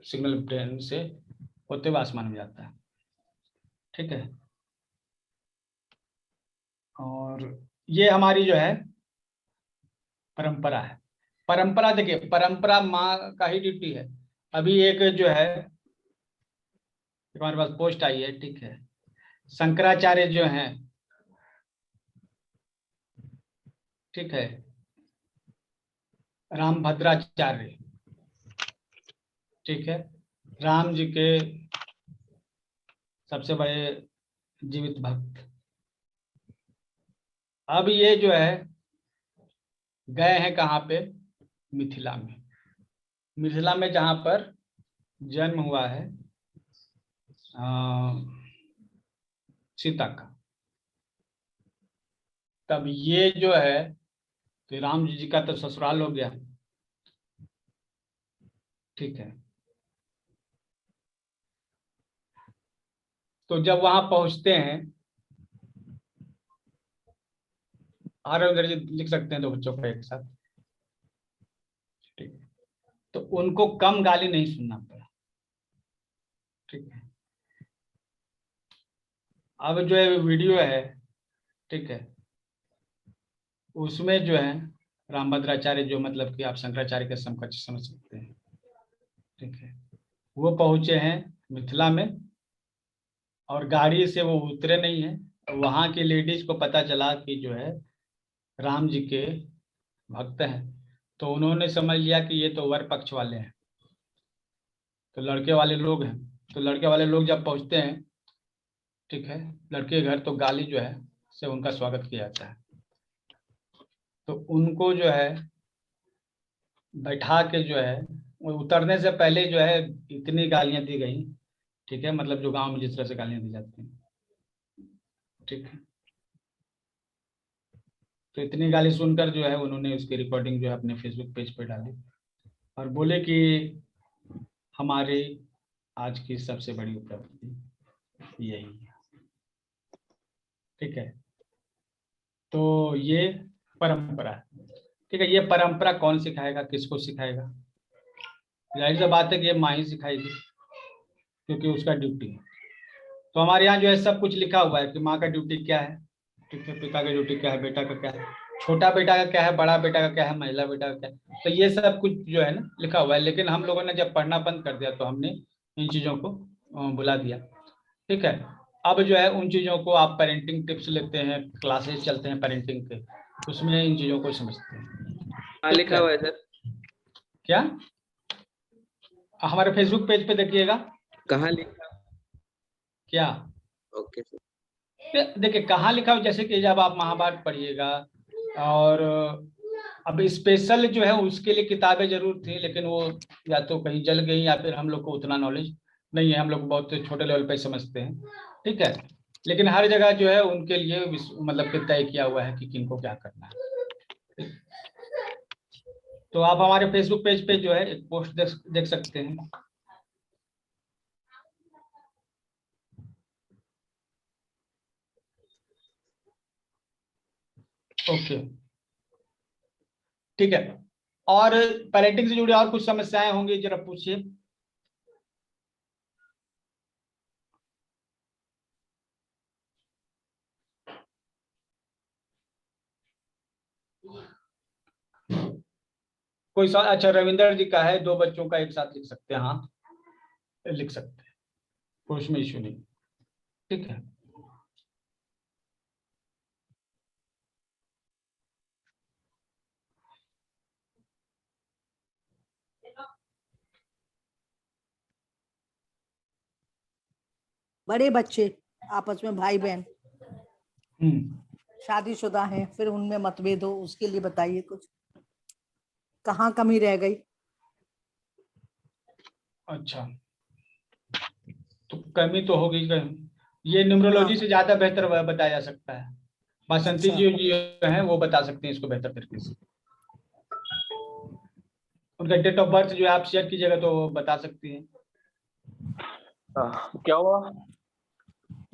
सिग्नल ब्रेन से होते हुए आसमान में जाता है। ठीक है। और ये हमारी जो है परंपरा है। परंपरा देखिए, परंपरा माँ का ही ड्यूटी है। अभी एक जो है हमारे पास पोस्ट आई है। ठीक है। शंकराचार्य जो हैं, ठीक है, रामभद्राचार्य, ठीक है, राम जी के सबसे बड़े जीवित भक्त। अब ये जो है गए हैं कहाँ पे? मिथिला में। मिथिला में जहाँ पर जन्म हुआ है सीता का। तब ये जो है तो राम जी का तो ससुराल हो गया। ठीक है। तो जब वहां पहुंचते हैं, रविंद्र जी लिख सकते हैं दो बच्चों को एक साथ। ठीक है। तो उनको कम गाली नहीं सुनना पड़ा। ठीक है। अब जो है वीडियो है, ठीक है, उसमें जो है रामभद्राचार्य जो मतलब कि आप शंकराचार्य के समकक्ष समझ सकते हैं। ठीक है। वो पहुंचे हैं मिथिला में और गाड़ी से वो उतरे नहीं है। वहां की लेडीज को पता चला कि जो है राम जी के भक्त हैं, तो उन्होंने समझ लिया कि ये तो वर पक्ष वाले हैं, तो लड़के वाले लोग हैं। तो लड़के वाले लोग जब पहुंचते हैं, ठीक है, लड़के घर, तो गाली जो है से उनका स्वागत किया जाता है। तो उनको जो है बैठा के जो है उतरने से पहले जो है इतनी गालियां दी गई। ठीक है। मतलब जो गांव में जिस तरह से गालियां दी जाती हैं। ठीक है। तो इतनी गाली सुनकर जो है उन्होंने उसकी रिकॉर्डिंग जो है अपने फेसबुक पेज पे डाली और बोले कि हमारी आज की सबसे बड़ी उपलब्धि यही है। ठीक है। तो ये परंपरा है। ठीक है। ये परंपरा कौन सिखाएगा, किसको सिखाएगा? जाहिर सी बात है कि ये माँ ही सिखाएगी, क्योंकि उसका ड्यूटी है। तो हमारे यहाँ जो है सब कुछ लिखा हुआ है कि माँ का ड्यूटी क्या है, ठीक है, पिता का ड्यूटी क्या है, बेटा का क्या है, छोटा बेटा का क्या है, बड़ा बेटा का क्या है, महिला बेटा का क्या है। तो ये सब कुछ जो है ना लिखा हुआ है। लेकिन हम लोगों ने जब पढ़ना बंद कर दिया तो हमने इन चीज़ों को भुला दिया। ठीक है। अब जो है उन चीज़ों को आप पेरेंटिंग टिप्स लेते हैं, क्लासेस चलते हैं पेरेंटिंग के, उसमें इन चीज़ों को समझते हैं। लिखा हुआ है सर? क्या? हमारे फेसबुक पेज पे देखिएगा। कहाँ लिखा? क्या? Okay sir. देखिए कहाँ लिखा हो, जैसे कि जब आप महाभारत पढ़िएगा, और अब स्पेशल जो है उसके लिए किताबें जरूर थी, लेकिन वो या तो कहीं जल गई या फिर हम लोग को उतना नॉलेज नहीं है, हम लोग बहुत छोटे लेवल पे समझते हैं। ठीक है। लेकिन हर जगह जो है उनके लिए मतलब कि तय किया हुआ है कि किनको क्या करना है। तो आप हमारे फेसबुक पेज पे जो है एक पोस्ट देख सकते हैं। ओके, ठीक है। और पेरेंटिंग से जुड़ी और कुछ समस्याएं होंगी, जरा पूछिए। कोई अच्छा, रविंदर जी का है, 2 बच्चों का एक साथ लिख सकते हैं। हाँ, लिख सकते हैं, कोई उसमें इश्यू नहीं। ठीक है, बड़े बच्चे आपस में भाई बहन शादीशुदा हैं, फिर उनमें मतभेद हो, उसके लिए बताइए कुछ, कहाँ कमी रह गई। अच्छा, तो कमी तो होगी कहीं, ये न्यूमरोलॉजी से ज्यादा बेहतर बताया जा सकता है। बसंती जी हैं, वो बता सकते हैं इसको बेहतर तरीके से। उनका डेट ऑफ बर्थ जो है आप शेयर कीजिएगा तो बता सकती हैं। क्या हुआ?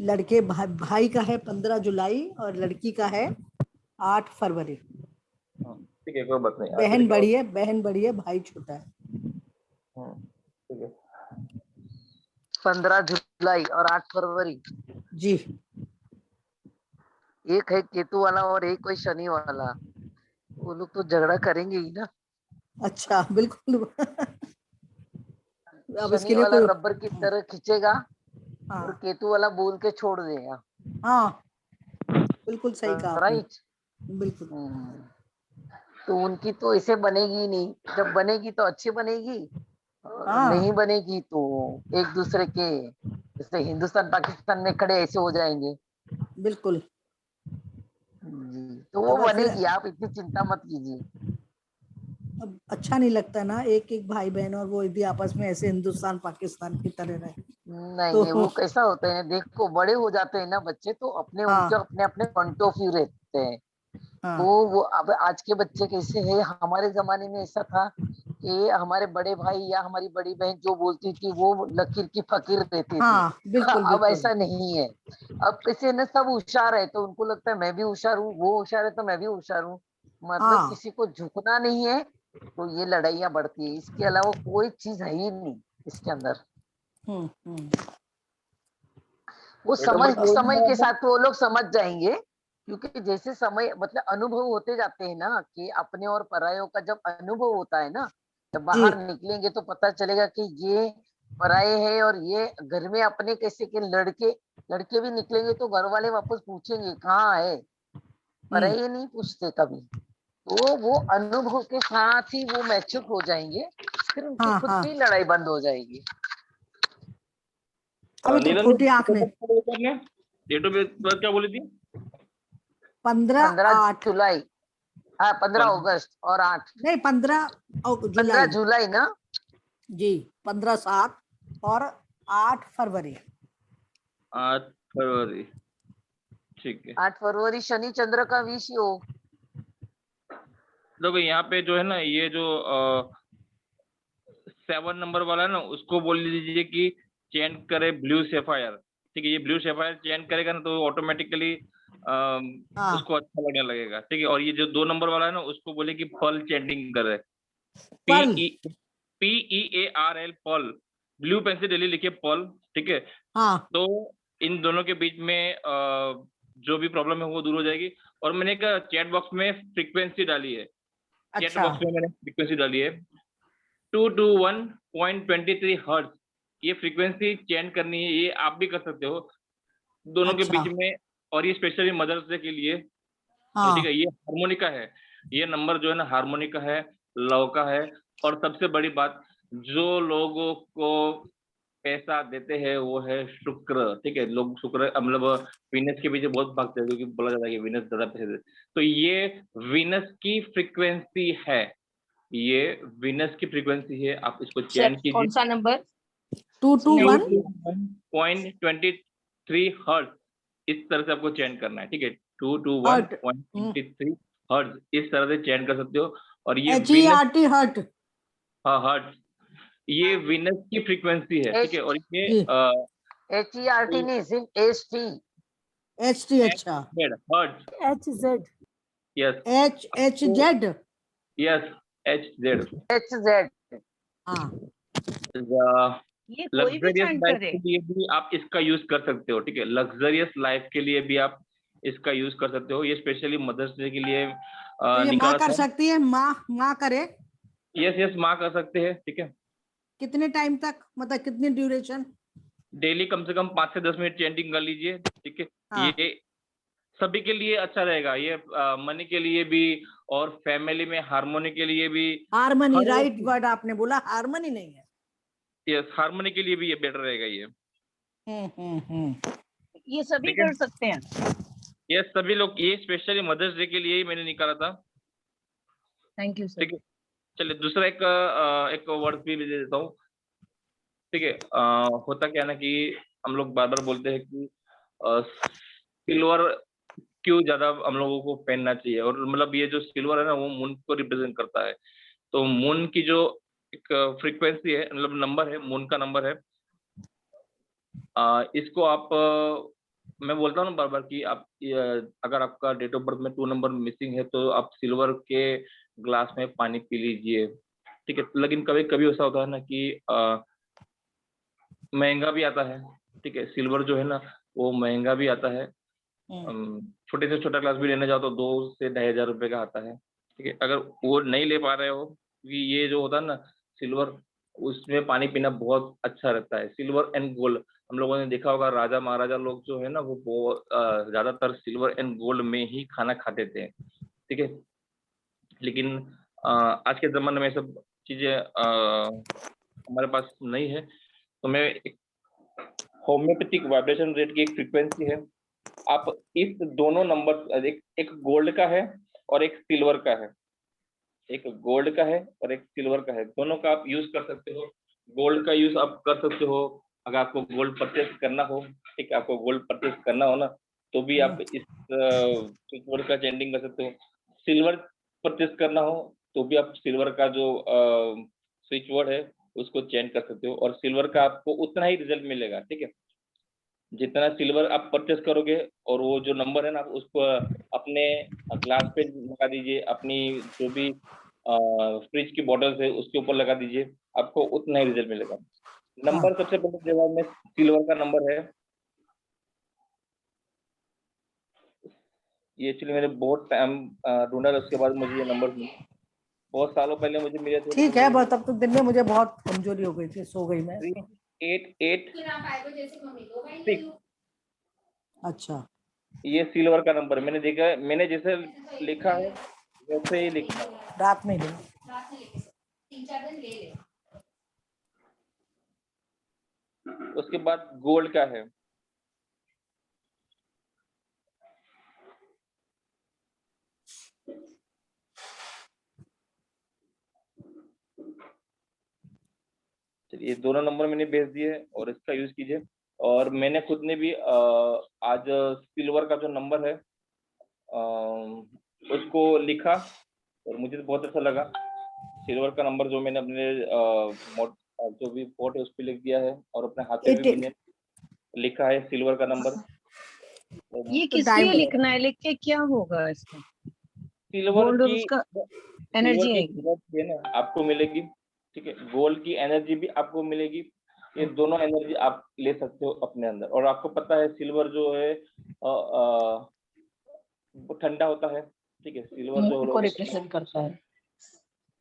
लड़के भाई का है 15 जुलाई और लड़की का है 8 फरवरी। ठीक है, कोई बात नहीं। बहन बड़ी है, भाई छोटा है। ठीक है। 15 जुलाई और 8 फरवरी जी। एक है केतु वाला और एक कोई शनि वाला, वो लोग तो झगड़ा करेंगे ही ना। अच्छा, बिल्कुल। अब इसके शनि लिए वाला कोई रबर की तरह खींचेगा और केतु वाला बोल के छोड़ देगा। हाँ, बिल्कुल सही कहा आपने। राइट, बिल्कुल। तो उनकी तो ऐसे बनेगी ही नहीं, जब बनेगी तो अच्छी बनेगी, नहीं बनेगी तो एक दूसरे के, जैसे हिंदुस्तान पाकिस्तान में खड़े ऐसे हो जाएंगे। बिल्कुल जी, तो वो बनेगी, आप इतनी चिंता मत कीजिए। अब अच्छा नहीं लगता ना, एक एक भाई बहन और वो यदि आपस में ऐसे हिंदुस्तान पाकिस्तान की तरह रहे। नहीं वो कैसा होता है, देखो बड़े हो जाते हैं ना बच्चे, तो अपने उनके अपने अपने पॉइंट ऑफ व्यू रहते हैं। तो वो अब आज के बच्चे कैसे हैं, हमारे जमाने में ऐसा था कि हमारे बड़े भाई या हमारी बड़ी बहन जो बोलती थी वो लकीर की फकीर रहती थी। बिल्कुल, अब ऐसा नहीं है, अब कैसे ना सब होशियार है तो उनको लगता है मैं भी होशियार हूँ, वो होशियार है तो मैं भी होशियार हूँ, मतलब किसी को झुकना नहीं है, तो ये लड़ाइयाँ बढ़ती है। इसके अलावा कोई चीज है ही नहीं इसके अंदर। वो समय के साथ वो लोग समझ जाएंगे, क्योंकि जैसे समय मतलब अनुभव होते जाते हैं ना, कि अपने और परायों का जब अनुभव होता है ना, जब बाहर निकलेंगे तो पता चलेगा कि ये पराये है और ये घर में अपने कैसे के लड़के भी निकलेंगे तो घर वाले वापस पूछेंगे कहाँ है, पराये नहीं पूछते कभी। तो वो अनुभव के साथ ही वो मैच्योर हो जाएंगे, फिर उनकी खुद की लड़ाई बंद हो जाएगी। अभी तो छोटी आंख ने डेट ऑफ बर्थ क्या बोली थी? 15 जुलाई, हाँ 15 अगस्त और 8 नहीं 15 जुलाई ना जी, 15/7 और 8 फरवरी। 8 फरवरी, ठीक है। 8 फरवरी शनि चंद्र का विष योग। देखो यहाँ पे जो है ना, ये जो 7 नंबर वाला है ना, उसको बोल दीजिए कि चेंज करे ब्लू सेफायर। ठीक है, ये ब्लू सेफायर चेंज करेगा ना तो ऑटोमेटिकली उसको अच्छा लगने लगेगा। ठीक है, और ये जो 2 नंबर वाला है ना, उसको बोले कि पर्ल चेंटिंग करे, PEARL पर्ल, ब्लू पेन से डेली लिखिए पर्ल। ठीक है, तो इन दोनों के बीच में जो भी प्रॉब्लम है वो दूर हो जाएगी। और मैंने एक चैट बॉक्स में फ्रीक्वेंसी डाली है, चैट बॉक्स में मैंने फ्रीक्वेंसी डाली है 221.23 हर्ट्ज। ये फ्रीक्वेंसी चेंज करनी है, ये आप भी कर सकते हो दोनों के बीच में, और ये स्पेशली मदर्स डे के लिए। ठीक है, ये हार्मोनिका है, ये नंबर जो है ना हार्मोनिका है, लव का है। और सबसे बड़ी बात, जो लोगों को पैसा देते हैं वो है शुक्र। ठीक है, लोग शुक्र मतलब वीनस के पीछे बहुत भागते हैं, क्योंकि बोला जाता है कि वीनस ज्यादा पैसे देते। तो ये वीनस की फ्रीक्वेंसी है, ये वीनस की फ्रीक्वेंसी है, आप इसको चेंज कीजिए। कौन सा नंबर? 221.23 हर्ट्ज, इस तरह से आपको चेंज करना है। ठीक है, 221.23 हर्ट्ज, इस तरह से चेंज कर सकते हो। और ये HERT हर्ट। हाँ हर्ट, ये वीनस की फ्रीक्वेंसी है, ठीक है। और ये HERT नहीं, सिर्फ HT। HT, अच्छा। Hertz. HZ। Yes HZ। Yes HZ। HZ। हाँ। ये कोई भी लग्जरियस चैंट लाइफ करे। के लिए भी आप इसका यूज कर सकते हो, ठीक है। लग्जरियस लाइफ के लिए भी आप इसका यूज कर सकते हो। ये स्पेशली मदर्स डे के लिए तो ये माँ निकाला कर था। सकती है, माँ करे? यस यस माँ कर सकते हैं, ठीक है। कितने टाइम तक, मतलब कितनी ड्यूरेशन? डेली कम से कम 5 से 10 मिनट चैंटिंग कर लीजिए, ठीक है। हाँ। ये सभी के लिए अच्छा रहेगा, ये मनी के लिए भी और फैमिली में हार्मोनी के लिए भी। हार्मनी, राइट वर्ड आपने बोला, हार्मनी नहीं है। यस हार्मोनी के लिए भी ये बेटर रहेगा ये। ये सभी ठीक है। कर सकते हैं। ये सभी लोग, ये स्पेशली मदर्स डे के लिए ही मैंने निकाला था। Thank you sir. ठीक है, चलिए दूसरा एक वर्ड भी दे देता हूँ, ठीक है। होता क्या ना कि हम लोग बार बार बोलते हैं कि सिल्वर क्यों ज्यादा हम लोगों को पहनना चाहिए, और मतलब ये जो सिल्वर है ना वो मून को रिप्रेजेंट करता है। तो मून की जो एक फ्रीक्वेंसी है, मतलब नंबर है, मून का नंबर है, इसको आप मैं बोलता हूँ ना बार बार कि आप अगर आपका डेट ऑफ बर्थ में 2 नंबर मिसिंग है तो आप सिल्वर के ग्लास में पानी पी लीजिए, ठीक है। लेकिन कभी कभी ऐसा होता है ना कि महंगा भी आता है, ठीक है। सिल्वर जो है ना वो महंगा भी आता है। छोटे से छोटा क्लास भी लेने जाओ तो 2 से 2,500 रुपए का आता है, ठीक है। अगर वो नहीं ले पा रहे हो, क्योंकि ये जो होता है ना सिल्वर, उसमें पानी पीना बहुत अच्छा रहता है। सिल्वर एंड गोल्ड, हम लोगों ने देखा होगा राजा महाराजा लोग जो है ना वो बहुत ज्यादातर सिल्वर एंड गोल्ड में ही खाना खाते थे, ठीक है। लेकिन आज के जमाने में सब चीजें हमारे पास नहीं है, तो मैं एक होम्योपैथिक वाइब्रेशन रेट की एक फ्रीक्वेंसी है, आप इस दोनों नंबर, एक गोल्ड का है और एक सिल्वर का है, एक गोल्ड का है और एक सिल्वर का है, दोनों का आप यूज कर सकते हो। गोल्ड का यूज आप कर सकते हो अगर आपको गोल्ड परचेस करना हो, ठीक है। आपको गोल्ड परचेस करना हो ना तो भी आप इस सिल्वर का चेंडिंग कर सकते हो। सिल्वर परचेस करना हो तो भी आप सिल्वर का जो स्विच वर्ड है उसको चेंज कर सकते हो, और सिल्वर का आपको उतना ही रिजल्ट मिलेगा, ठीक है। जितना सिल्वर आप परचेस करोगे और वो जो नंबर है ना, आप उसको अपने ग्लास पे लगा दीजिए, अपनी जो भी फ्रिज की बॉटल्स है उसके ऊपर लगा दीजिए, आपको उतना ही रिजल्ट मिलेगा। नंबर सबसे पहले जवाब में सिल्वर का नंबर है, ये एक्चुअली मैंने बहुत टाइम ढूंढा, उसके बाद मुझे ये नंबर मिला, बहुत सालों पहले मुझे मिले थे। ठीक है, बस तब तो दिन में मुझे बहुत कमजोरी हो गई थी, सो गई मैं। 3886। अच्छा, ये सिल्वर का नंबर मैंने देखा है, मैंने जैसे लिखा है वैसे ही लिखा है। रात में ले। उसके बाद गोल्ड का है, चलिए दोनों नंबर मैंने भेज दिए और इसका यूज कीजिए। और मैंने खुद ने भी आज सिल्वर का जो नंबर है उसको लिखा और मुझे तो बहुत अच्छा लगा। सिल्वर का नंबर जो मैंने अपने जो भी पोर्ट है उस पर लिख दिया है और अपने हाथ पे भी मैंने लिखा है सिल्वर का नंबर। ये किस लिए लिखना है, लिख के क्या होगा इसका? सिल्वर की उसका एनर्जी है ना आपको मिलेगी, ठीक है। गोल्ड की एनर्जी भी आपको मिलेगी, ये दोनों एनर्जी आप ले सकते हो अपने अंदर। और आपको पता है सिल्वर जो है वो ठंडा होता है, ठीक है। सिल्वर जो को रिप्रेजेंट करता है,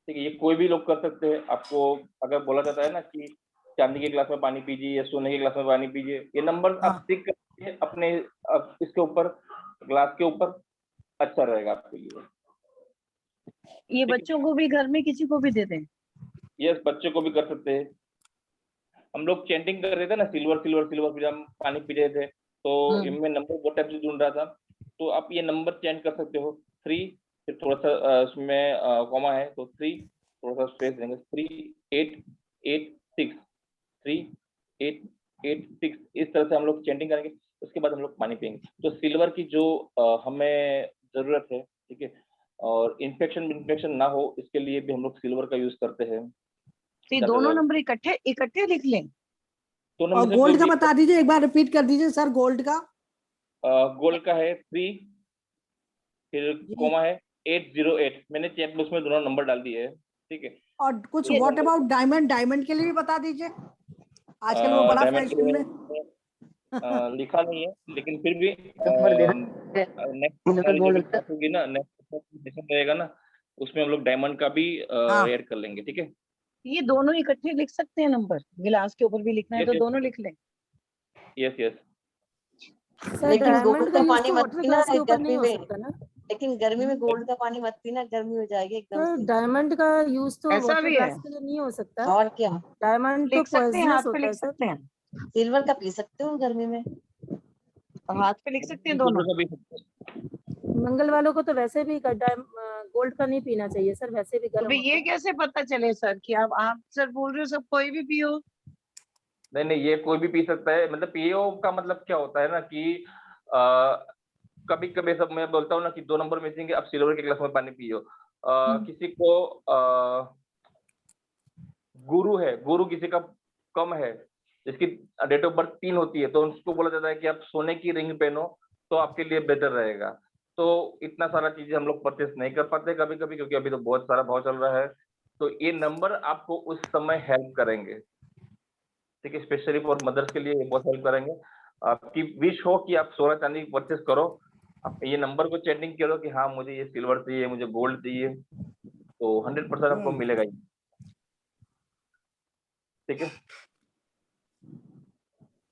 ठीक है, ये कोई भी लोग कर सकते हैं। आपको अगर बोला जाता है ना कि चांदी के गिलास में पानी पीजिए या सोने के गिलास में पानी पीजिए, ये नंबर आप टिक करके अपने इसके ऊपर ग्लास के ऊपर, अच्छा रहेगा आपके लिए। ये बच्चों को भी घर में किसी को भी दे दें? यस बच्चों को भी कर सकते हैं। हम लोग चैंटिंग कर रहे थे ना सिल्वर सिल्वर सिल्वर, फिर हम पानी पी रहे थे तो इनमें नंबर बहुत टाइम से ढूंढ रहा था, तो आप ये नंबर चेंज कर सकते हो। 3 फिर थोड़ा सा उसमें कॉमा है तो 3 थोड़ा सा स्पेस देंगे, 3886 3886 इस तरह से हम लोग चैंटिंग करेंगे। उसके बाद हम लोग पानी पियेंगे। तो सिल्वर की जो हमें जरूरत है, ठीक है, और इन्फेक्शन ना हो इसके लिए भी हम लोग सिल्वर का यूज करते हैं। तो ये दोनों नंबर इकट्ठे लिख लें। दोनों और में से गोल्ड का कोई भी बता दीजिए, एक बार रिपीट कर दीजिए सर, गोल्ड का। गोल्ड का है 3, फिर कोमा है 808। मैंने चैट बॉक्स में दोनों नंबर डाल दिए है, ठीक है। और कुछ तो व्हाट अबाउट डायमंड, डायमंड के लिए भी बता दीजिए, आजकल वो बड़ा डायमंड के फैशन लिए में। लिखा नहीं है, लेकिन फिर भी नेक्स्ट होगी ना, नेक्स्ट रहेगा ना, उसमें हम लोग डायमंड का भी ऐड कर लेंगे, ठीक है। ये दोनों इकट्ठे लिख सकते हैं नंबर, गिलास के ऊपर भी लिखना है तो दोनों लिख लें। Yes yes. लेकिन गोल्ड का पानी मत पीना गर्मी में, ना, लेकिन गर्मी में गोल्ड का पानी मत पीना, गर्मी हो जाएगी एकदम से। डायमंड का यूज तो ऐसा वाटर भी ग्लास है। के लिए नहीं हो सकता। और क्या, डायमंड तो लिख सकते हैं, हाथ पॉइजनस पे होता है लिख सर। सकते हैं, सिल्वर का पी सकते हो गर्मी में, और हाथ पे लिख सकते हैं दोनों। मंगल वालों को तो वैसे भी गोल्ड का नहीं पीना चाहिए सर, वैसे भी तो गर्म भाई होता ये है। कैसे पता चले सर कि आप सर बोल रहे हो सब कोई भी पियो? नहीं, ये कोई भी पी सकता है। मतलब पियो का मतलब क्या होता है ना कि कभी कभी सब मैं बोलता हूँ ना कि 2 नंबर मिसिंग है, अब सिल्वर के गिलास में पानी पियो। किसी को गुरु है, गुरु किसी का कम है, जिसकी डेट ऑफ बर्थ 3 होती है, तो उसको बोला जाता है कि आप सोने की रिंग पहनो तो आपके लिए बेटर रहेगा। तो इतना सारा चीजें हम लोग परचेस नहीं कर पाते कभी कभी, क्योंकि अभी तो बहुत सारा भाव चल रहा है। तो ये नंबर आपको उस समय हेल्प करेंगे, ठीक है। स्पेशली फॉर मदर्स के लिए ये बहुत हेल्प करेंगे। आपकी विश हो कि आप सोना चांदी परचेस करो, आप ये नंबर को चेंजिंग करो कि हाँ मुझे ये सिल्वर चाहिए, मुझे गोल्ड चाहिए, तो 100% आपको मिलेगा ही, ठीक है।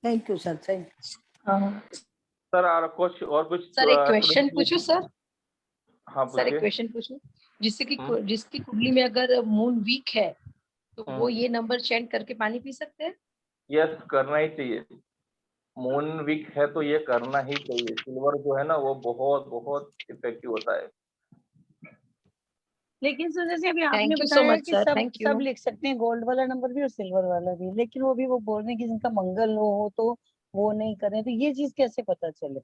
Thank you sir, thank you. Sir और कुछ सर एक क्वेश्चन पूछूं सर? हाँ सर एक पूछिए। क्वेश्चन पूछूं, जिसकी कुंडली में अगर मून वीक है तो वो ये नंबर चेंज करके पानी पी सकते हैं? यस, करना ही चाहिए। मून वीक है तो ये करना ही चाहिए। सिल्वर जो है ना वो बहुत बहुत इफेक्टिव होता है। लेकिन सर जैसे अभी आपने Thank you so बताया much, कि sir. सब Thank you. सब लिख सकते हैं, गोल्ड वाला नंबर भी और सिल्वर वाला भी, लेकिन वो भी वो बोल रहे हैं कि जिनका मंगल हो तो वो नहीं करें, तो ये चीज कैसे पता चले?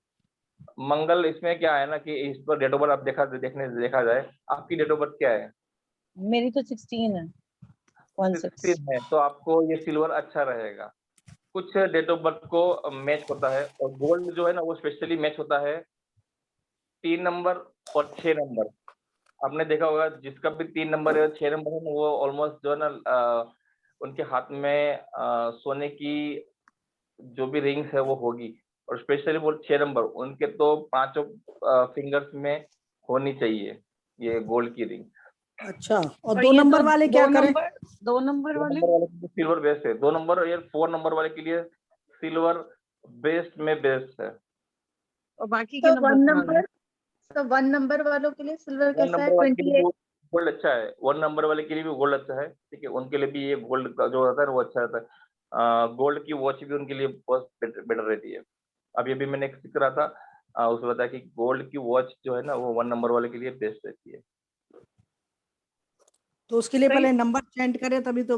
मंगल इसमें क्या है ना कि इस पर डेट ऑफ बर्थ आप देखा जाए, आपकी डेट ऑफ बर्थ क्या है? मेरी तो 16 है, 16 है, तो आपको ये सिल्वर अच्छा रहेगा। कुछ डेट ऑफ बर्थ को मैच होता है, और गोल्ड जो है ना वो स्पेशली मैच होता है 3 नंबर और 6 नंबर। आपने देखा होगा जिसका भी 3 नंबर है 6 नंबर है ना, वो ऑलमोस्ट जो है ना उनके हाथ में सोने की जो भी रिंग्स है वो होगी। और स्पेशली वो 6 नंबर उनके तो 5 फिंगर्स में होनी चाहिए ये गोल्ड की रिंग। अच्छा, और और 2 ये नंबर तो वाले क्या करें? 2 नंबर वाले 2 नंबर वाले के लिए सिल्वर बेस्ट है। 2 नंबर या 4 नंबर वाले के लिए सिल्वर बेस्ट में बेस्ट है। और बाकी तो के 1 नंबर नंबर, तो 1 नंबर वालों के लिए सिल्वर 1 कैसा है? नंबर वाले के लिए 28। गोल्ड अच्छा है। 1 नंबर वाले के लिए भी गोल्ड अच्छा है, ठीक है। उनके लिए भी ये गोल्ड का जो होता है ना वो अच्छा रहता है। गोल्ड की वॉच भी उनके लिए बहुत बेटर रहती है। अभी मैंने एक सीख रहा था, उसने बताया कि गोल्ड की वॉच जो है ना वो 1 नंबर वाले के लिए बेस्ट रहती है। तो उसके लिए पहले नंबर चेंज करें तभी तो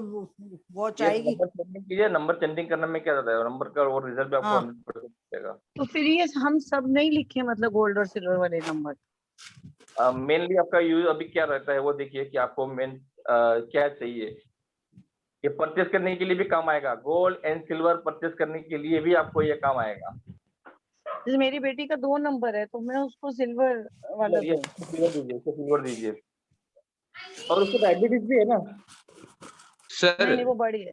वॉच ये आएगी। नंबर चेंजिंग कीजिए। नंबर चेंजिंग करने में क्या रहता है, नंबर का वो रिजल्ट भी आपको हाँ। 100% मिलेगा। तो फिर ये हम सब नहीं लिखे मतलब गोल्ड और सिल्वर वाले नंबर? मेनली आपका यूज अभी क्या रहता है वो देखिए कि आपको मेन क्या चाहिए। ये परचेस करने के लिए भी काम आएगा, गोल्ड एंड सिल्वर परचेस करने के लिए भी आपको ये काम आएगा। जैसे मेरी बेटी का 2 नंबर है तो मैं उसको सिल्वर वाला दूं? सिल्वर दीजिए। और उसको डायबिटीज भी है ना सर? नहीं वो बड़ी है।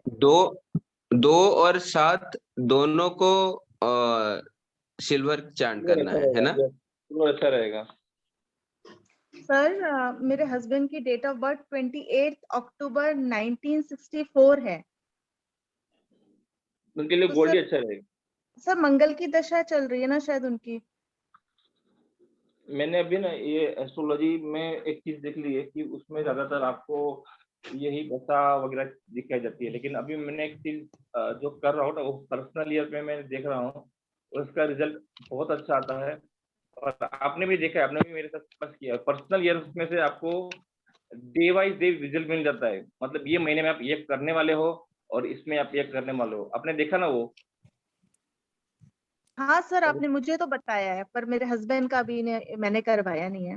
2 और 7 दोनों को सिल्वर चांट करना है ना? सिल्वर अच्छा रहेगा। सर मेरे हस्बैंड की डेट ऑफ बर्थ 28 अक्टूबर 1964 है। उनके लिए तो गोल्ड ही अच्छा रहेगा। सर मंगल की दशा चल रही है ना शायद उनकी। मैंने अभी ना ये एस्ट्रोलॉजी में एक चीज देख ली है कि उसमें ज्यादातर आपको यही दशा वगैरह दिखाई जाती है, लेकिन अभी मैंने एक चीज जो कर रहा हूँ ना वो पर्सनल ईयर में मैं देख रहा हूँ, उसका रिजल्ट बहुत अच्छा आता है। और आपने भी देखा है, आपने भी मेरे साथ पास किया। पर्सनल ईयर में से आपको डे वाइज डे रिजल्ट मिल जाता है। मतलब ये महीने में आप ये करने वाले हो और इसमें आप ये करने वाले हो। आपने देखा ना वो? हाँ सर आपने मुझे तो बताया है, पर मेरे हस्बैंड का भी मैंने करवाया नहीं है।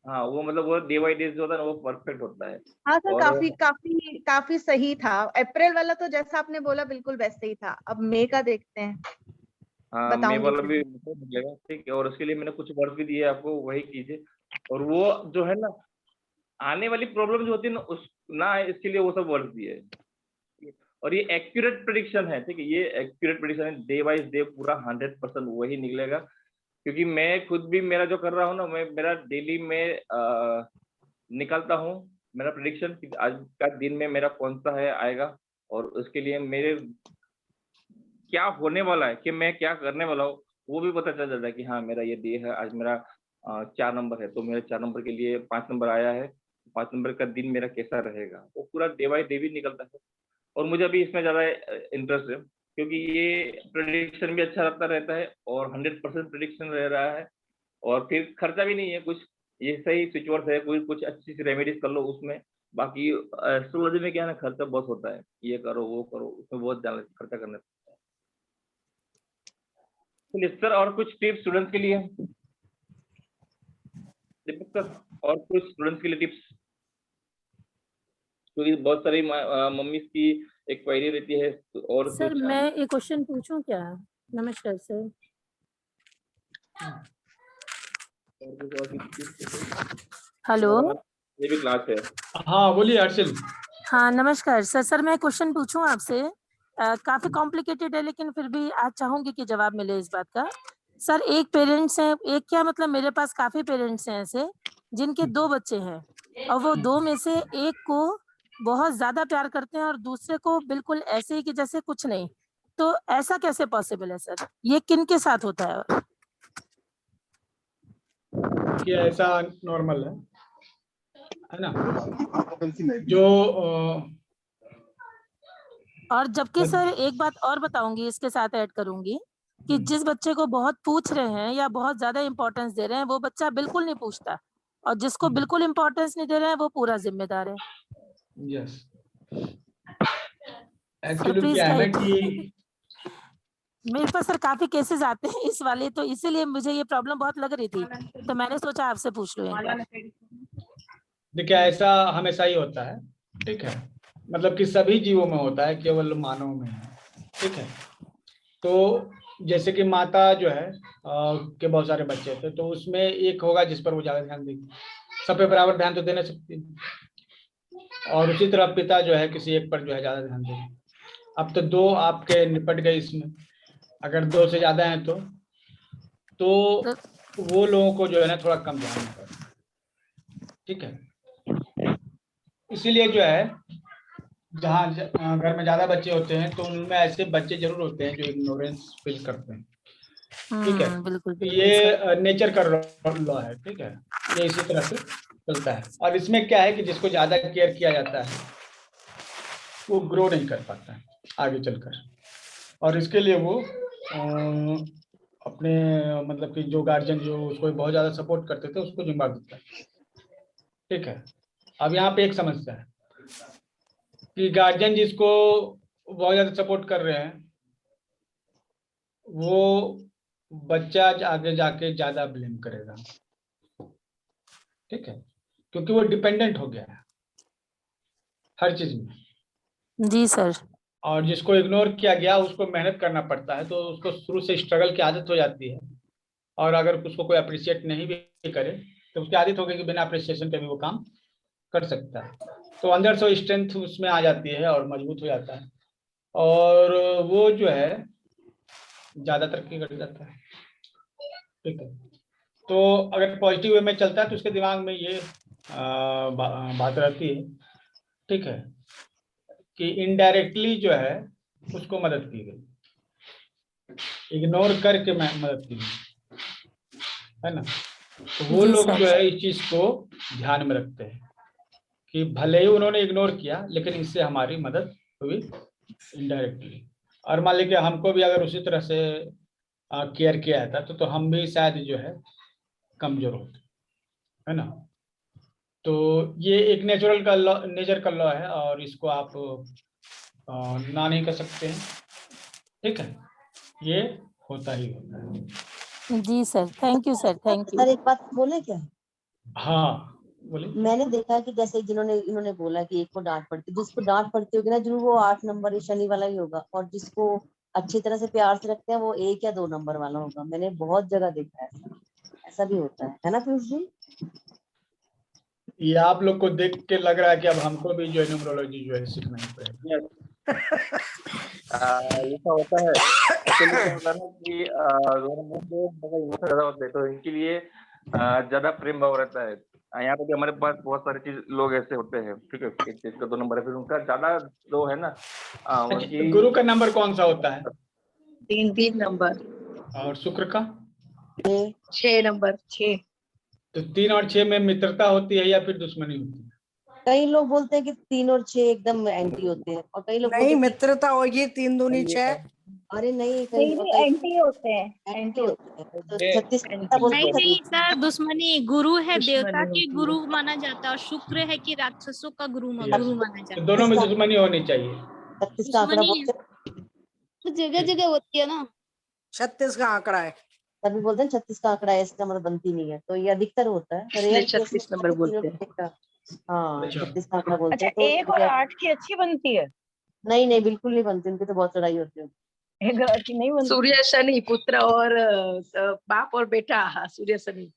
हाँ वो मतलब वो डे बाई डे जो होता है ना वो परफेक्ट होता है। हाँ सर, और काफी काफी काफी सही था। अप्रैल वाला तो जैसा आपने बोला बिल्कुल वैसे ही था। अब मई का देखते हैं, हाँ मे बताऊंगी वाला फिर। भी मिलेगा, ठीक है। और उसके लिए मैंने कुछ वर्क भी दिए आपको, वही कीजिए। और वो जो है ना आने वाली प्रॉब्लम जो होती है ना उस ना आए, इसके लिए वो सब वर्क दिए है। और ये एक्यूरेट प्रेडिक्शन है, ठीक है, ये एक्यूरेट प्रेडिक्शन है, डे बाई डे पूरा 100% वही निकलेगा। क्योंकि मैं खुद भी मेरा जो कर रहा हूँ ना, मैं मेरा डेली में निकलता हूँ मेरा प्रेडिक्शन कि आज का दिन में मेरा कौन सा है आएगा, और उसके लिए मेरे क्या होने वाला है, कि मैं क्या करने वाला हूँ, वो भी पता चल जाता है कि हाँ मेरा ये डे है, आज मेरा 4 नंबर है, तो मेरे 4 नंबर के लिए 5 नंबर आया है, 5 नंबर का दिन मेरा कैसा रहेगा, वो पूरा डे बाई डे भी निकलता है। और मुझे अभी इसमें ज़्यादा इंटरेस्ट है, क्योंकि ये प्रेडिक्शन भी अच्छा लगता रहता है और 100% प्रेडिक्शन रह रहा है, और फिर खर्चा भी नहीं है कुछ, ये सही स्विचवर्ड्स है, कोई कुछ अच्छी सी रेमेडीज कर लो उसमें। बाकी एस्ट्रोलॉजी में क्या है ना, खर्चा बहुत होता है, ये करो वो करो, उसमें बहुत ज़्यादा खर्चा करना। चलिए सर, और कुछ टिप्स स्टूडेंट्स के लिए? दीपक सर, और कुछ स्टूडेंट्स के लिए टिप्स? क्योंकि बहुत सारी मम्मी की एक क्वेरी रहती है, और सर कुछ मैं एक क्वेश्चन पूछूं क्या? नमस्कार सर। हेलो। ये भी क्लास है। हाँ बोलिए हर्षिल। हाँ नमस्कार सर। सर मैं क्वेश्चन पूछूं आपसे, काफी कॉम्प्लिकेटेड है लेकिन फिर भी आज चाहूंगी कि जवाब मिले इस बात का। सर एक पेरेंट्स है, एक क्या मतलब मेरे पास काफी पेरेंट्स हैं ऐसे जिनके 2 बच्चे हैं और वो 2 में से एक को बहुत ज्यादा प्यार करते हैं और दूसरे को बिल्कुल ऐसे ही कि जैसे कुछ नहीं। तो ऐसा कैसे पॉसिबल है सर? ये किन के साथ होता है? कि ऐसा नॉर्मल है ना, जो और जबकि सर एक बात और बताऊंगी, इसके साथ ऐड करूंगी कि जिस बच्चे को बहुत पूछ रहे हैं या बहुत ज्यादा इंपॉर्टेंस दे रहे हैं वो बच्चा बिल्कुल नहीं पूछता, और जिसको बिल्कुल इंपॉर्टेंस नहीं दे रहे हैं वो पूरा जिम्मेदार है। यस सर एक्चुअली प्लीज क्या है ना गाइड। कि मेरे पास सर काफी केसेस आते हैं इस वाले, तो इसीलिए मुझे ये प्रॉब्लम बहुत लग रही थी, तो मैंने सोचा आपसे पूछ लूं एक बार। देखिए ऐसा हमेशा ही होता है, ठीक है, मतलब कि सभी जीवों में होता है, केवल मानव में है, ठीक है। तो जैसे कि माता जो है के बहुत सारे बच्चे थे, तो उसमें एक होगा जिस पर वो ज्यादा ध्यान देगी, सब पे बराबर ध्यान तो दे नहीं सकती, और उसी तरह पिता जो है किसी एक पर जो है ज्यादा ध्यान देगी। अब तो 2 आपके निपट गए इसमें, अगर 2 से ज्यादा हैं तो वो लोगों को जो है ना थोड़ा कम ध्यान देना पड़ेगा, ठीक है। इसीलिए जो है जहाँ घर में ज्यादा बच्चे होते हैं तो उनमें ऐसे बच्चे जरूर होते हैं जो इग्नोरेंस फील करते हैं, ठीक है। बिल्कुल ये नेचर का लॉ है, ठीक है, ये इसी तरह से चलता है। और इसमें क्या है कि जिसको ज्यादा केयर किया जाता है वो ग्रो नहीं कर पाता है आगे चलकर, और इसके लिए वो अपने मतलब कि जो गार्जियन जो उसको बहुत ज्यादा सपोर्ट करते थे उसको जिम्मा देता है, ठीक है। अब यहाँ पे एक समस्या है कि गार्जियन जिसको बहुत ज्यादा सपोर्ट कर रहे हैं वो बच्चा आगे जाके ज्यादा ब्लेम करेगा, ठीक है, क्योंकि वो डिपेंडेंट हो गया है हर चीज में। जी सर। और जिसको इग्नोर किया गया उसको मेहनत करना पड़ता है, तो उसको शुरू से स्ट्रगल की आदत हो जाती है, और अगर उसको कोई अप्रिशिएट नहीं भी करे तो उसकी आदत हो गई कि बिना अप्रिसिएशन के भी वो काम कर सकता है, तो अंदर से स्ट्रेंथ उसमें आ जाती है और मजबूत हो जाता है, और वो जो है ज्यादा तरक्की कर जाता है, ठीक है। तो अगर पॉजिटिव वे में चलता है तो उसके दिमाग में ये बात रहती है, ठीक है, कि इनडायरेक्टली जो है उसको मदद की गई, इग्नोर करके मदद की गई, है ना। तो वो लोग जो है इस चीज को ध्यान में रखते हैं कि भले ही उन्होंने इग्नोर किया लेकिन इससे हमारी मदद हुई इनडायरेक्टली, और मान लीजिए हमको भी अगर उसी तरह से केयर किया जाता तो हम भी शायद जो है कमजोर होते, है ना। तो ये एक नेचर का लॉ है और इसको आप ना नहीं कर सकते हैं, ठीक है, ये होता ही होता है। जी sir, thank you sir, thank you. Sir एक बात बोले क्या? हाँ बोलिए। मैंने देखा है कि जैसे इन्होंने बोला कि एक को डांट पड़ती, जिसको डांट पड़ती होगी ना जरूर वो 8 नंबर शनि वाला ही होगा, और जिसको अच्छी तरह से प्यार से रखते हैं वो 1 या 2 नंबर वाला होगा। मैंने बहुत जगह देखा है ऐसा भी होता है ना पीयूष जी? ये आप लोग को देख के लग रहा है कि अब हमको भी जो है न्यूमरोलॉजी जो है सीखना ही पड़ेगा। ऐसा होता है एक्चुअली, क्या होता है ना कि इमोशन ज्यादा होते हैं तो इनके लिए ज्यादा प्रेम भाव रहता है। यहाँ पे भी हमारे पास बहुत सारे चीज लोग ऐसे होते हैं, ठीक है, एक चीज का 2 नंबर है, फिर उनका ज्यादा जो है ना अच्छा, तो गुरु का नंबर कौन सा होता है? 3 नंबर। और शुक्र का? 6 नंबर। 6। तो 3 और 6 में मित्रता होती है या फिर दुश्मनी होती है? कई लोग बोलते हैं कि 3 और 6 एकदम एंटी होते हैं, और कई लोग नहीं, मित्रता होगी 3 दूनी 6। अरे नहीं, एंटी होते हैं, एंटी होते हैं। तो 36 नहीं सर, दुश्मनी गुरु है, देवता के गुरु माना जाता है, और शुक्र है कि राक्षसों का गुरु माना जाता है। दोनों में दुश्मनी होनी चाहिए। 36 का आंकड़ा तो जगह जगह होती है ना। 36 का आंकड़ा है, तभी बोलते हैं 36 का आंकड़ा है, इसका मतलब बनती नहीं है, तो ये अधिकतर होता है। रेयर 36 नंबर बोलते हैं। हाँ 36 का आंकड़ा बोलते हैं। अच्छा, 1 और 8 की अच्छी बनती है? नहीं बिल्कुल नहीं बनती, उनकी तो बहुत लड़ाई होती है। नहीं बनती। सूर्य शनि, पुत्र और बाप और बेटा, सूर्य शनि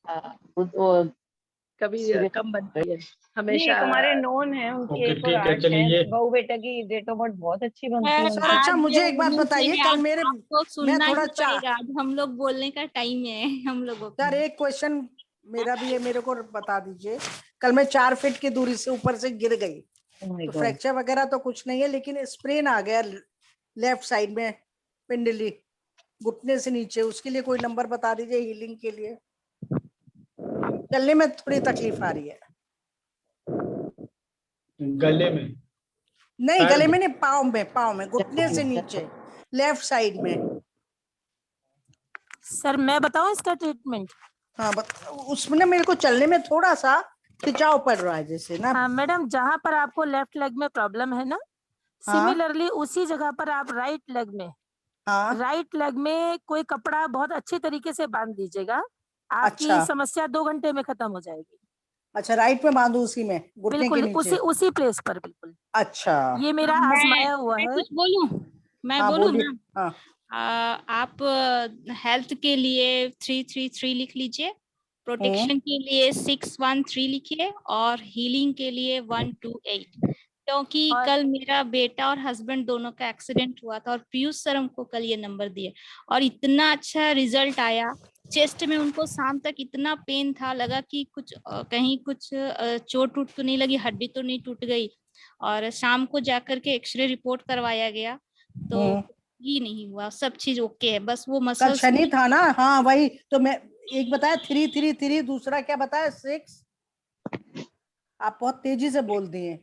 कभी कम बनती है हमेशा। हमारे नॉन है उनके 1 और 8 है, बहू बेटा की डेट ऑफ बर्थ बहुत अच्छी बनती है। सर, अच्छा, मुझे एक बात बताइए, कल मेरे आपको सुनना मैं थोड़ा ही पड़ेगा, आज हम लोग बोलने का टाइम है हम लोगों का। सर एक क्वेश्चन मेरा भी है, मेरे को बता दीजिए। कल मैं 4 फीट की दूरी से ऊपर से गिर गई, तो फ्रैक्चर वगैरह तो कुछ नहीं है, लेकिन स्प्रेन आ गया लेफ्ट साइड में, पिंडली घुटने से नीचे। उसके लिए कोई नंबर बता दीजिए हीलिंग के लिए। चलने में थोड़ी तकलीफ आ रही है। गले में नहीं, गले में नहीं, पाँव में घुटने से नीचे लेफ्ट साइड में। सर मैं बताऊं इसका ट्रीटमेंट? हाँ उसमें मेरे को चलने में थोड़ा सा खिंचाव पड़ रहा है जैसे ना। हाँ मैडम, जहाँ पर आपको लेफ्ट लेग में प्रॉब्लम है ना, सिमिलरली उसी जगह पर आप राइट लेग में, राइट लेग में कोई कपड़ा बहुत अच्छे तरीके से बांध दीजिएगा, आपकी समस्या 2 घंटे में खत्म हो जाएगी। अच्छा, राइट में बांधू उसी में घुटने के नीचे, उसी प्लेस पर बिल्कुल। अच्छा, ये मेरा आजमाया हुआ है। कुछ बोलूं? मैं बोलूं ना? आप हेल्थ के लिए 333 लिख लीजिए, प्रोटेक्शन के लिए 613 लिखिए, और हीलिंग के लिए 128, क्योंकि कल मेरा बेटा और हस्बैंड दोनों का एक्सीडेंट हुआ था, और पीयूष सर हमको कल ये नंबर दिए, और इतना अच्छा रिजल्ट आया। चेस्ट में उनको शाम तक इतना पेन था, लगा कि कुछ कहीं कुछ चोट टूट तो नहीं लगी, हड्डी तो नहीं टूट गई, और शाम को जाकर के एक्सरे रिपोर्ट करवाया गया तो ही नहीं हुआ, सब चीज ओके है, बस वो मसल। कल शनि था ना? हाँ वही तो मैं एक बताया 333, दूसरा क्या बताया 6? आप बहुत तेजी से बोल दिए।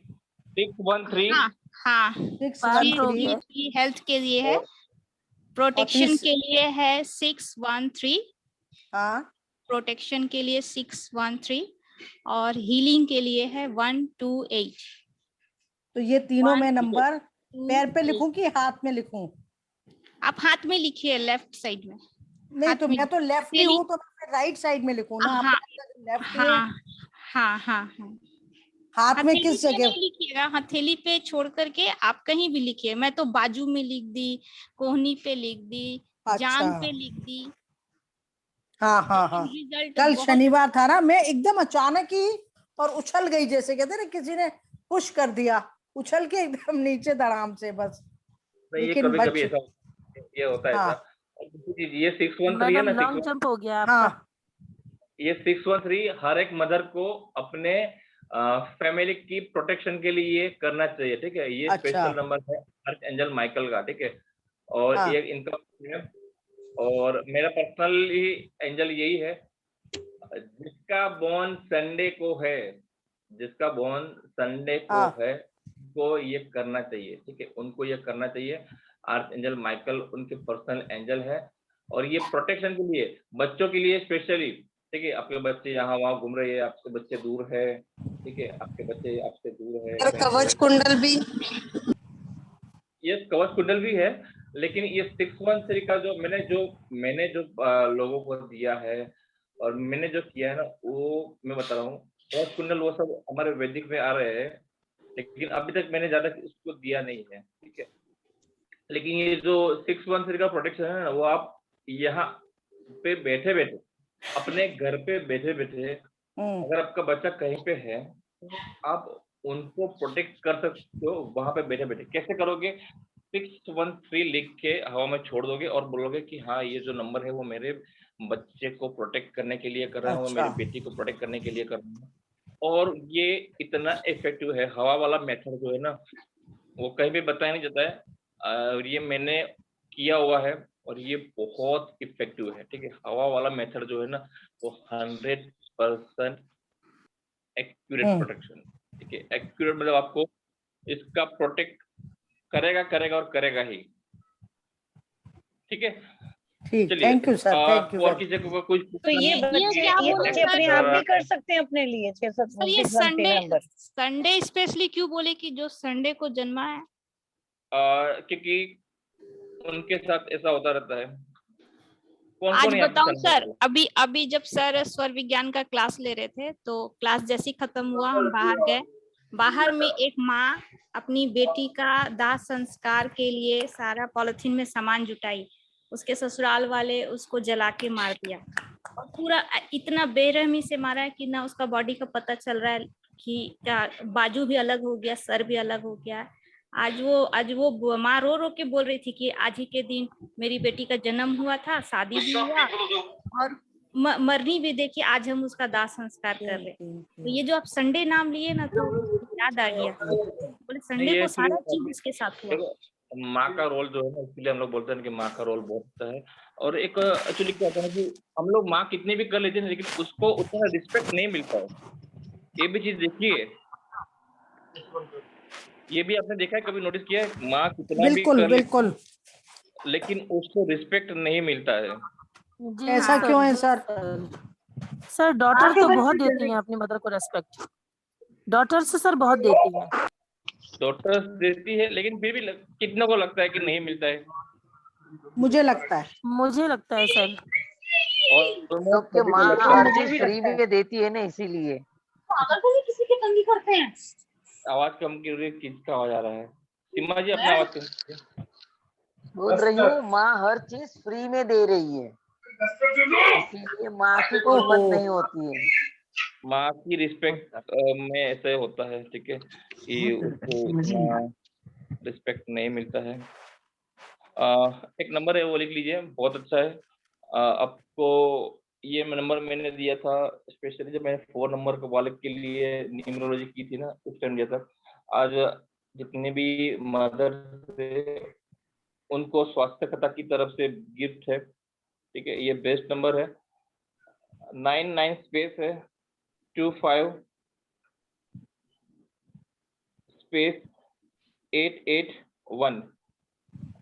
613। हाँ 613 हेल्थ के लिए है, प्रोटेक्शन के लिए है 613, प्रोटेक्शन के लिए 613, और हीलिंग के लिए है 128। तो ये तीनों में नंबर पैर पे लिखूं कि हाथ में लिखूं? आप हाथ में लिखिए, लेफ्ट साइड में। नहीं तो मैं तो लेफ्ट ही हूँ, तो मैं राइट साइड में लिखूं ना? लेफ्ट हाँ हाथ में किस जगह लिखिएगा? हथेली पे छोड़ करके आप कहीं भी लिखिए। मैं तो बाजू में लिख दी, कोहनी पे लिख दी, जांग पे लिख दी। हाँ कल शनिवार था ना, मैं एकदम अचानक ही और उछल गई, जैसे कहते ना किसी ने पुश कर दिया, उछल के एकदम नीचे धड़ाम से बस। लेकिन कभी-कभी ऐसा ये होता है ऐसा। ये 613 है ना, लॉन्ग जंप हो गया आपका। ये 613 हर एक मदर को अपने फैमिली की प्रोटेक्शन के लिए करना चाहिए, ठीक है। ये स्पेशल नंबर है आर्कएंजल माइकल का, ठीक है। और ये इनका है, और मेरा पर्सनली एंजल यही है, जिसका बॉर्न संडे को है, जिसका बॉर्न संडे को है, को ये करना चाहिए, ठीक है, उनको ये करना चाहिए। आर्कएंजल माइकल उनके पर्सनल एंजल है, और ये प्रोटेक्शन के लिए, बच्चों के लिए स्पेशली, ठीक है। आपके बच्चे यहाँ वहाँ घूम रहे हैं, आपके बच्चे दूर है, ठीक है, आपके बच्चे आपसे दूर है। कवच कुंडल भी, ये कवच कुंडल भी है, लेकिन ये 613 का जो मैंने जो लोगों को दिया है, और मैंने जो किया है ना वो मैं बता रहा हूँ, बहुत कुंडल वो सब हमारे वैदिक में आ रहे हैं, लेकिन अभी तक मैंने ज्यादा उसको दिया नहीं है, ठीक है। लेकिन ये जो 613 का प्रोटेक्शन है ना, वो आप यहाँ पे बैठे बैठे, अपने घर पे बैठे बैठे, अगर आपका बच्चा कहीं पे है, आप उनको प्रोटेक्ट कर सकते हो वहां पे बैठे बैठे। कैसे करोगे? 613 लिख के हवा में छोड़ दोगे और बोलोगे कि हाँ ये जो नंबर है वो मेरे बच्चे को प्रोटेक्ट करने के लिए कर रहा हूँ, मेरी अच्छा। बेटी को प्रोटेक्ट करने के लिए कर रहा हूँ। और ये इतना इफेक्टिव है, हवा वाला मेथड जो है ना वो कहीं भी बताया नहीं जाता है, और ये मैंने किया हुआ है और ये बहुत इफेक्टिव है, ठीक है। हवा वाला मेथड जो है ना वो 100% एक्यूरेट प्रोटेक्शन, ठीक है। एक्यूरेट मतलब आपको इसका प्रोटेक्ट करेगा करेगा और करेगा ही, ठीक है। ठीक, चलिए thank you sir, thank you और किसी को कुछ तो ये बच्चे अपने आप भी कर सकते हैं अपने लिए 6 सर ये 613 संडे स्पेशली क्यों बोले कि जो संडे को जन्मा है? क्योंकि उनके साथ ऐसा होता रहता है। कौन आज कौन यहाँ पे बताऊं संडे सर, वाला? अभी जब सर स्वर विज्ञान का क्लास ले रहे थे तो क्लास जैसी खत्म हुआ, हम बाहर गए। बाहर में एक माँ अपनी बेटी का दाह संस्कार के लिए सारा पॉलिथीन में सामान जुटाई, उसके ससुराल वाले उसको जला के मार दिया। और पूरा इतना बेरहमी से मारा है कि ना उसका बॉडी का पता चल रहा है कि क्या बाजू भी अलग हो गया, सर भी अलग हो गया। आज वो माँ रो रो के बोल रही थी कि आज ही के दिन मेरी बेटी का जन्म हुआ था, शादी भी हुआ और मरनी भी देखी, आज हम उसका दाह संस्कार कर रहे। तो ये जो आप संडे नाम लिए ना तो याद आ गया, बोले संडे ये को सारा actually चीज उसके साथ हुआ। देखो, माँ का रोल जो है ना, इसलिए हम लोग बोलते हैं कि माँ का रोल बहुत होता है। और एक एक्चुअली क्या होता है कि हम लोग माँ कितनी भी कर लेते हैं लेकिन उसको उतना रिस्पेक्ट नहीं मिलता है। ये भी चीज देखिए, ये भी आपने देखा है, कभी नोटिस किया है? माँ कितना भी बिल्कुल कर बिल्कुल। लेकिन उसको रिस्पेक्ट नहीं मिलता है। ऐसा क्यों है सर? सर डॉटर तो बहुत देती हैं अपनी मदर को रेस्पेक्ट, डॉटर से सर बहुत देती हैं। डॉक्टर्स देती है लेकिन फिर भी कितनों को लगता है कि नहीं मिलता है। मुझे लगता है सर। क्योंकि माँ हर चीज फ्री में देती है ना, इसीलिए। किसी की तंगी करते हैं। आवाज कम की रही, किसका आवाज आ रहा है? सीमा जी अपनी आवाज कम कीजिए। बोल रही हूँ माँ हर चीज फ्री में दे रही है, इसीलिए माँ की कीमत नहीं होती है। माँ की रिस्पेक्ट में ऐसे होता है, ठीक है, कि उसको रिस्पेक्ट नहीं मिलता है। एक नंबर है वो लिख लीजिए, बहुत अच्छा है। आपको ये नंबर मैंने दिया था स्पेशली जब मैंने 4 नंबर वाले के लिए न्यूमरोलॉजी की थी ना, उस टाइम दिया था। आज जितने भी मदर थे उनको स्वास्थ्य कथा की तरफ से गिफ्ट है, ठीक है। ये बेस्ट नंबर है, 99 स्पेस है 25 स्पेस 881।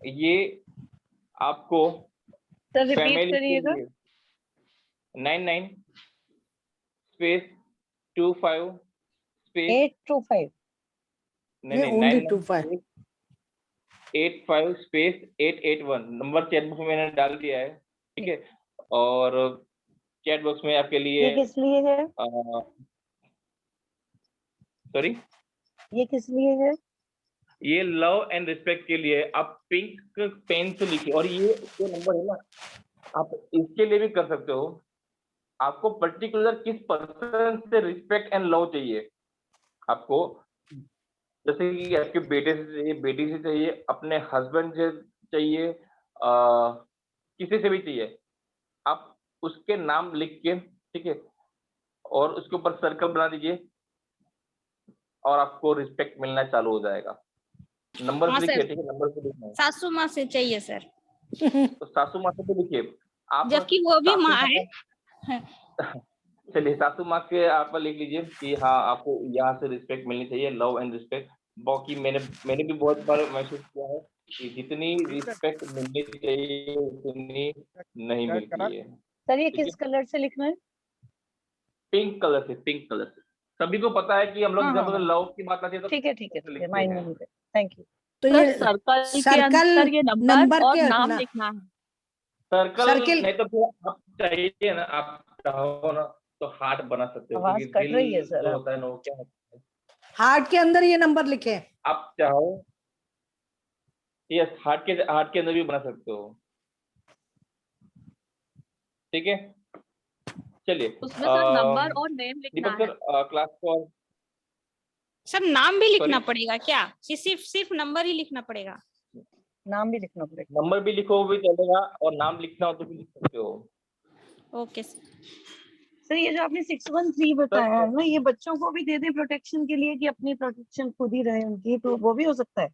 ये आपको सर रिपीट फैमिली के करिएगा। लिए 99 स्पेस 25 स्पेस 825 नहीं नहीं only 99 85 space 881 number chat box में मैंने डाल दिया है, ठीक है। और चैट बॉक्स में आपके लिए ये किस लिए है? सॉरी, ये किस लिए है? ये लव एंड रिस्पेक्ट के लिए। आप पिंक पेन से लिखिए, और ये जो नंबर है ना आप इसके लिए भी कर सकते हो। आपको पर्टिकुलर किस पर्सन से रिस्पेक्ट एंड लव चाहिए, आपको जैसे कि आपके बेटे से चाहिए, बेटी से चाहिए, अपने हस्बैंड से चाहिए, किसी से भी चाहिए, आप उसके नाम लिख के, ठीक है, और उसके ऊपर सर्कल बना दीजिए और आपको रिस्पेक्ट मिलना चालू हो जाएगा। नंबर हाँ लिखिए, सर, ठीक है, नंबर से लिखना है। सासू माँ से चाहिए सर। तो सासू माँ से भी लिखिए आप, जबकि वो भी माँ है। चलिए सासू माँ के आप लिख लीजिए कि हाँ आपको यहाँ से रिस्पेक्ट मिलनी चाहिए, लव एंड रिस्पेक्ट। बाकी मैंने भी बहुत बार महसूस किया है कि जितनी रिस्पेक्ट मिलनी चाहिए उतनी नहीं मिलती है। सर ये किस कलर से लिखना है? पिंक कलर से, पिंक कलर से। सभी को पता है कि हम लोग हाँ, जब हाँ। लव की बात आती है तो ठीक है लिखते माइंड हैं। में थैंक यू। तो ये सर्कल ये नंबर और के नाम ना, लिखना है। सर्कल सर्किल नहीं तो फिर आप चाहिए ना, आप चाहो ना तो हार्ट बना सकते हो, आवाज क्योंकि कट रही है दिल सर जो अब। होता है ना वो क्या होता है, हार्ट के अंदर ये नंबर लिखे हैं। आप चाहो यस हार्ट के अंदर भी बना सकते हो। ठीक है, चलिए उसमें सर नंबर और नेम लिखना दीपक है। सर क्लास को सब नाम भी लिखना Sorry? पड़ेगा क्या, सिर्फ सिर्फ नंबर ही लिखना पड़ेगा? नाम भी लिखना पड़ेगा। नंबर भी लिखो भी चलेगा और नाम लिखना हो तो भी लिख सकते हो। ओके सर ये जो आपने 613 बताया है ना, ये बच्चों को भी दे दे प्रोटेक्शन के लिए कि अपनी प्रोटेक्शन खुद ही रहे उनकी, तो वो भी हो सकता है।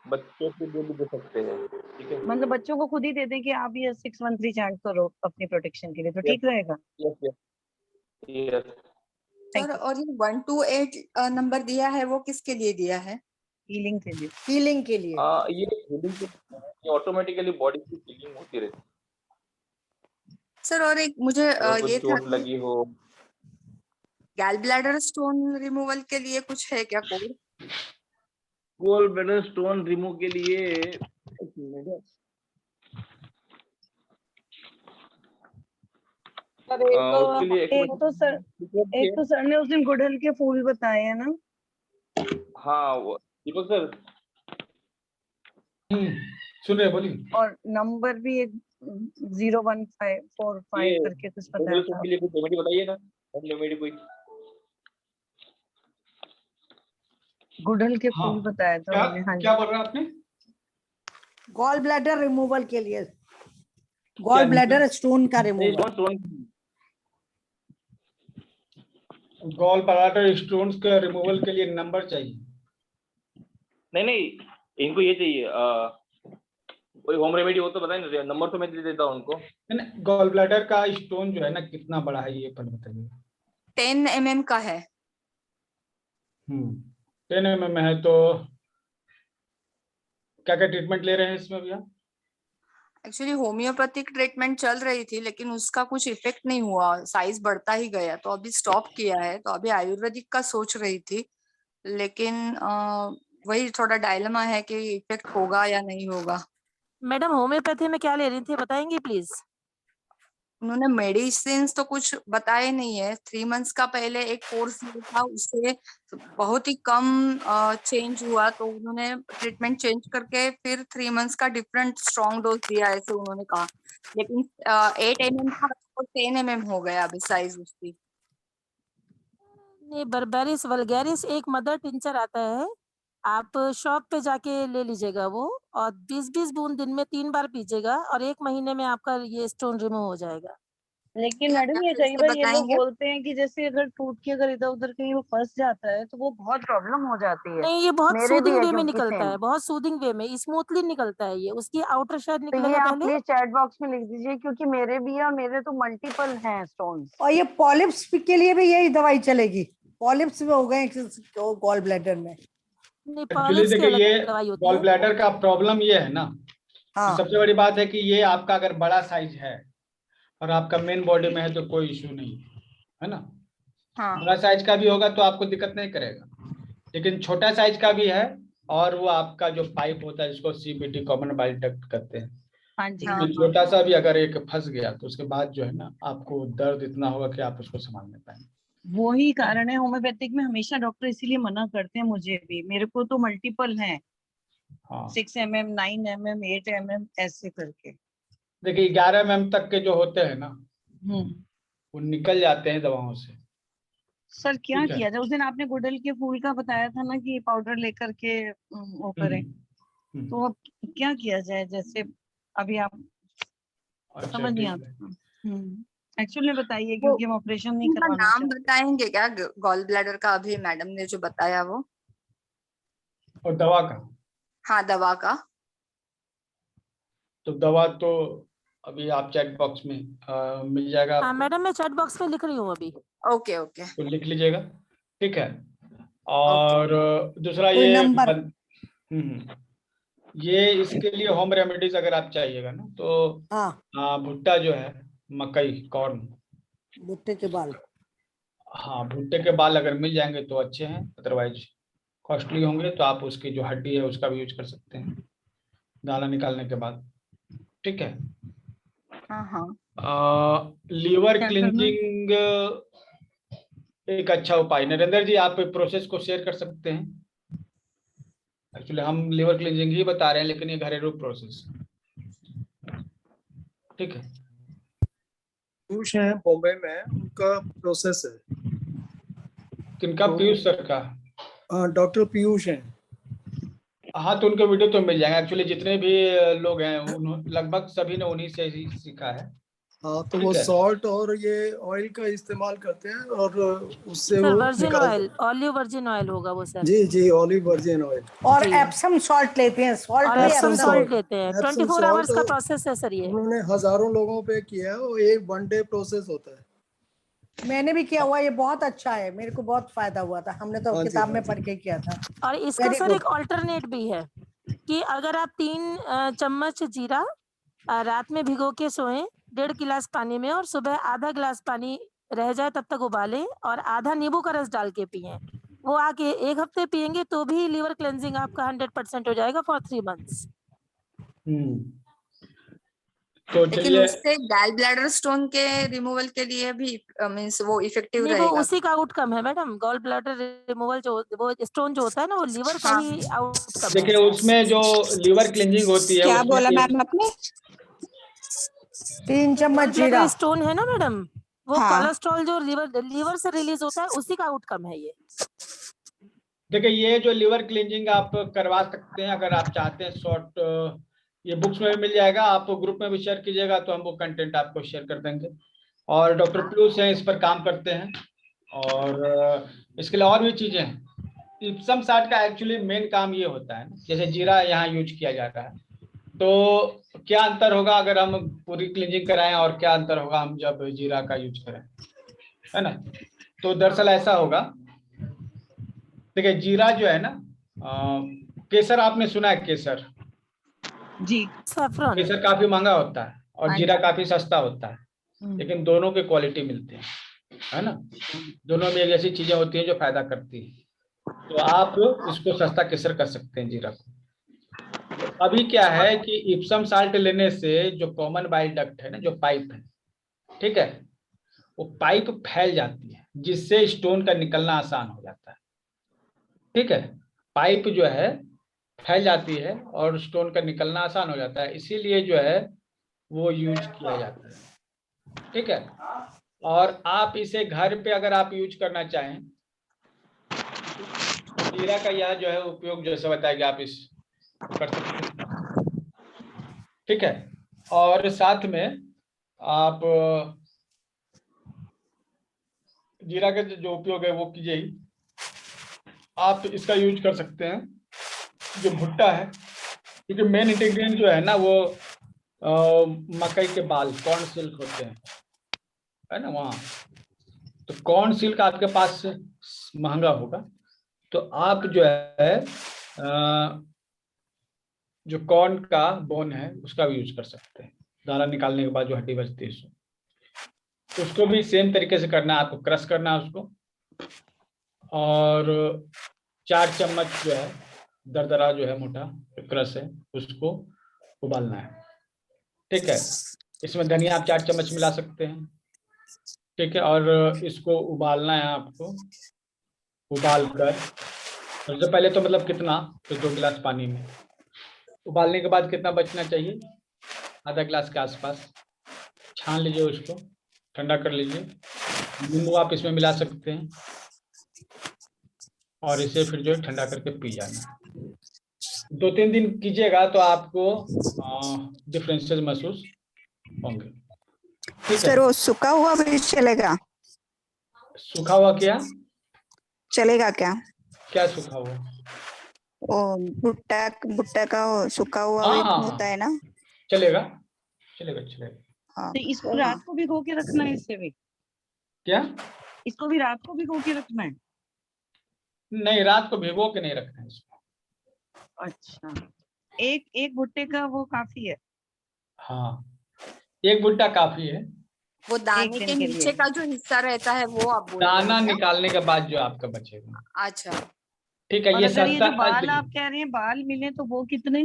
बच्चों को भी दे सकते हैं, ठीक है। मतलब बच्चों को खुद ही दे दें कि आप ये 613 चैंट करो अपनी प्रोटेक्शन के लिए, तो ठीक रहेगा। Yes yes. सर और ये 128 नंबर दिया है वो किसके लिए दिया है? हीलिंग के लिए। हीलिंग के लिए। ये हीलिंग ये ऑटोमेटिकली बॉडी की हीलिंग होती रहती है। सर और एक मुझे ये था चोट लगी हो, गैल ब्लैडर स्टोन रिमूवल के लिए कुछ है क्या code? Gall bladder stone remove के लिए सर उसके लिए एक तो सर ने उस दिन गुड़हल के फूल बताए हैं ना। हाँ वो दीपक सर सुन रहे बोलिए। और नंबर भी एक 01545 करके कुछ बताया था। के लिए कोई रेमेडी बताइए ना, रेमेडी कोई गुड़हल के फूल बताया था उन्होंने। हाँ क्या बोल रहा आपने? गॉल ब्लैडर रिमूवल के लिए, गॉल ब्लैडर स्टोन का रिमूवल। गॉल ब्लैडर स्टोन्स के रिमूवल के लिए नंबर चाहिए? नहीं इनको ये चाहिए कोई होम रेमेडी हो तो बताइए ना, नंबर तो मैं दे देता हूँ उनको। नहीं, गॉल ब्लैडर का स्टोन जो है ना कितना बड़ा है ये पर बताइए। 10 mm का है। 10 mm है तो क्या क्या ट्रीटमेंट ले रहे हैं इसमें भैया? एक्चुअली होम्योपैथिक ट्रीटमेंट चल रही थी लेकिन उसका कुछ इफेक्ट नहीं हुआ, साइज बढ़ता ही गया, तो अभी स्टॉप किया है। तो अभी आयुर्वेदिक का सोच रही थी, लेकिन वही थोड़ा डायलेमा है कि इफेक्ट होगा या नहीं होगा। मैडम होम्योपैथी में क्या ले रही थी बताएंगी प्लीज? उन्होंने मेडिसिन तो कुछ बताए नहीं है। 3 मंथ्स का पहले एक कोर्स था, उससे बहुत ही कम चेंज हुआ, तो उन्होंने ट्रीटमेंट चेंज करके फिर 3 मंथ्स का डिफरेंट स्ट्रॉन्ग डोज दिया, ऐसे उन्होंने कहा। लेकिन 8 mm था तो 10 mm हो गया अभी साइज उसकी। नहीं, बर्बेरिस वल्गैरिस एक मदर टिंचर आता है, आप शॉप पे जाके ले लीजिएगा वो, और 20-20 बूंद दिन में 3 बार पीजिएगा और 1 महीने में आपका ये स्टोन रिमूव हो जाएगा। लेकिन मैडम ये कई बार ये लोग बोलते हैं कि जैसे अगर टूट के अगर इधर उधर कहीं वो फंस जाता है तो वो बहुत प्रॉब्लम हो जाती है। नहीं, ये बहुत मेरे भी सूदिंग है वे में क्योंकि निकलता same। है, बहुत सूदिंग वे में स्मूथली निकलता है ये, उसकी आउटर शेड तो निकलेगा ये आप पहले। प्लीज चैट बॉक्स में लिख दीजिए, क्योंकि मेरे भी है और मेरे तो मल्टीपल हैं स्टोन्स। और ये पॉलिप्स के लिए भी यही दवाई चलेगी? पॉलिप्स में हो गए गॉल ब्लैडर में। एक्चुअली देखिए ये गॉल ब्लैडर का प्रॉब्लम ये है ना, हाँ। सबसे बड़ी बात है कि ये आपका अगर बड़ा साइज है और आपका मेन बॉडी में है तो कोई इशू नहीं है ना। हाँ। बड़ा साइज का भी होगा तो आपको दिक्कत नहीं करेगा, लेकिन छोटा साइज का भी है और वो आपका जो पाइप होता है जिसको CBD कॉमन बाइल डक्ट कहते हैं, हाँ जी। तो छोटा सा भी अगर एक फंस गया तो उसके बाद जो है ना आपको दर्द इतना होगा कि आप उसको संभाल नहीं पाएंगे। वही कारण है होम्योपैथिक में हमेशा डॉक्टर इसीलिए मना करते हैं, मुझे भी, मेरे को तो मल्टीपल हैं। 6 mm 9 mm 8 mm ऐसे करके। देखिए 11 mm तक के जो होते हैं ना वो निकल जाते हैं दवाओं से। सर क्या किया जाए? उस दिन आपने गुड़हल के फूल का बताया था ना कि पाउडर लेकर के वो करें, तो अब क्या किया जाए? जैसे अभी आप समझ नहीं आता। एक्चुअली बताइए क्योंकि हम ऑपरेशन नहीं करवाना नाम चाहते। बताएंगे क्या गॉल ब्लैडर का? अभी मैडम ने जो बताया वो, और दवा का? हाँ दवा का। तो दवा तो अभी आप चैट बॉक्स में मिल जाएगा। हाँ मैडम, मैं चैट बॉक्स में लिख रही हूँ अभी। ओके ओके, तो लिख लीजिएगा, ठीक है। और दूसरा ये ये इसके लिए होम रेमेडीज अगर आप चाहिएगा ना तो भुट्टा जो है, मकई, कॉर्न, भुट्टे के बाल, हाँ भुट्टे के बाल अगर मिल जाएंगे तो अच्छे हैं, अदरवाइज कॉस्टली होंगे तो आप उसकी जो हड्डी है उसका भी यूज कर सकते हैं दाना निकालने के बाद, ठीक है। हाँ हाँ लीवर क्या करना है? क्लिंजिंग एक अच्छा उपाय। नरेंद्र जी, आप प्रोसेस को शेयर कर सकते हैं। एक्चुअली हम लीवर क्लिंजिंग ही बता रहे हैं, लेकिन ये घरेलू प्रोसेस, ठीक है। पीयूष है बॉम्बे में, उनका प्रोसेस है। किनका? पीयूष सर का? डॉक्टर पीयूष है। हाँ, तो उनके वीडियो तो मिल जाएंगे। एक्चुअली जितने भी लोग हैं लगभग सभी ने उन्हीं से ही सीखा है। हाँ, तो वो सॉल्ट और ये ऑयल का इस्तेमाल करते हैं और उससे सर वो वर्जिन निकालते ऑयल, ऑलिव वर्जिन ऑयल होगा वो सर। जी जी, ऑलिव वर्जिन ऑयल। और जी। एप्सम सॉल्ट लेते हैं, सॉल्ट और भी एप्सम एप्सम सॉल्ट लेते हैं। एप्सम 24 आवर्स का प्रोसेस है सर ये। उन्होंने हजारों लोगों पे किया है, वो एक 1 डे प्रोसेस होता है। मैंने भी किया हुआ, ये बहुत अच्छा है, मेरे को बहुत फायदा हुआ था, हमने तो हाँ जी, किताब हाँ में जी। पढ़ के किया था। और इसका Very सर good. एक ऑल्टरनेट भी है कि अगर आप 3 चम्मच जीरा रात में भिगो के सोएं 1.5 गिलास पानी में, और सुबह आधा गिलास पानी रह जाए तब तक उबालें और आधा नींबू का रस डाल के पिएं। वो आके 1 हफ्ते पिएंगे तो भी लीवर क्लेंजिंग आपका 100% हो जाएगा फॉर 3 मंथ्स। तो लेकिन चलिए, उससे गैल ब्लैडर स्टोन के रिमूवल के लिए भी मींस वो इफेक्टिव नहीं, वो रहेगा। उसी का आउटकम है मैडम। गॉल ब्लैडर रिमूवल जो वो स्टोन जो होता है ना, वो लीवर का ही आउटकम देखिए है। उसमें जो लीवर क्लिंजिंग होती है क्या उसमें बोला मैम आपने? 3 चम्मच जीरा। ब्लैडर स्टोन है ना मैडम, वो हाँ। कोलेस्ट्रॉल जो लीवर से रिलीज होता है, उसी का आउटकम है ये। देखिए ये जो लीवर क्लिंजिंग आप करवा सकते हैं अगर आप चाहते हैं। शॉर्ट ये बुक्स में भी मिल जाएगा, आप ग्रुप में भी शेयर कीजिएगा तो हम वो कंटेंट आपको शेयर कर देंगे। और डॉक्टर पीयूष हैं, इस पर काम करते हैं। और इसके लिए और भी चीजें हैं। इप्सम साल्ट का एक्चुअली मेन काम ये होता है, जैसे जीरा यहाँ यूज किया जा रहा है, तो क्या अंतर होगा अगर हम पूरी क्लिंजिंग कराएं और क्या अंतर होगा हम जब जीरा का यूज करें, है ना। तो दरअसल ऐसा होगा, देखिए जीरा जो है ना, केसर आपने सुना है? केसर जी, सैफरन। केसर काफी महंगा होता है और जीरा काफी सस्ता होता है, लेकिन दोनों के क्वालिटी मिलते हैं, है ना। दोनों में एक ऐसी चीजें होती हैं जो फायदा करती है। तो आप इसको सस्ता केसर कर सकते हैं जीरा को। तो अभी क्या है कि इप्सम साल्ट लेने से जो कॉमन बाइल डक्ट है ना, जो पाइप है, ठीक है, वो पाइप फैल जाती है जिससे स्टोन का निकलना आसान हो जाता है, ठीक है। पाइप जो है फैल जाती है और स्टोन का निकलना आसान हो जाता है, इसीलिए जो है वो यूज किया जाता है, ठीक है। और आप इसे घर पे अगर आप यूज करना चाहें, जीरा का यह जो है उपयोग जैसे बताया कि आप इस कर सकते हैं, ठीक है। और साथ में आप जीरा का जो उपयोग है वो कीजिए ही। आप इसका यूज कर सकते हैं जो भुट्टा है, क्योंकि मेन इंग्रेडिएंट जो है ना वो मकई के बाल, कॉर्न सिल्क होते हैं, है ना वहाँ। तो कॉर्न सिल्क आपके पास महंगा होगा, तो आप जो है जो कॉर्न का बोन है उसका भी यूज कर सकते हैं। दाना निकालने के बाद जो हड्डी बचती है उसको भी सेम तरीके से करना है, आपको क्रश करना है उसको, और 4 चम्मच जो है दरदरा जो है मोटा क्रश है उसको उबालना है, ठीक है। इसमें धनिया आप 4 चम्मच मिला सकते हैं, ठीक है। और इसको उबालना है आपको, उबाल कर सबसे पहले तो मतलब कितना, तो 2 गिलास पानी में। उबालने के बाद कितना बचना चाहिए, आधा गिलास के आसपास। छान लीजिए उसको, ठंडा कर लीजिए। नींबू आप इसमें मिला सकते हैं और इसे फिर जो है ठंडा करके पी जाना। 2-3 दिन कीजिएगा तो आपको डिफरेंसेस महसूस होंगे, ठीक सर है। वो सूखा हुआ भी चलेगा? सूखा हुआ क्या चलेगा क्या? क्या सूखा हुआ? वो भुट्टा भुट्टा का वो सूखा हुआ भी होता है ना? चलेगा चलेगा चलेगा। हाँ, तो इसको रात को भिगो के रखना है, इससे भी क्या? इसको भी रात को भिगो के रखना है? नहीं, रात को भिगो के नहीं रखना है इसको। अच्छा, एक भुट्टे का वो काफी है? हाँ, एक भुट्टा काफी है। वो दाने के नीचे का जो हिस्सा रहता है वो आप बोल रहे दाना हैं क्या? निकालने के बाद जो आपका बचेगा, अच्छा, ठीक है। और ये अगर ये जो सस्ता बाल आप कह रहे हैं बाल मिले तो वो कितने?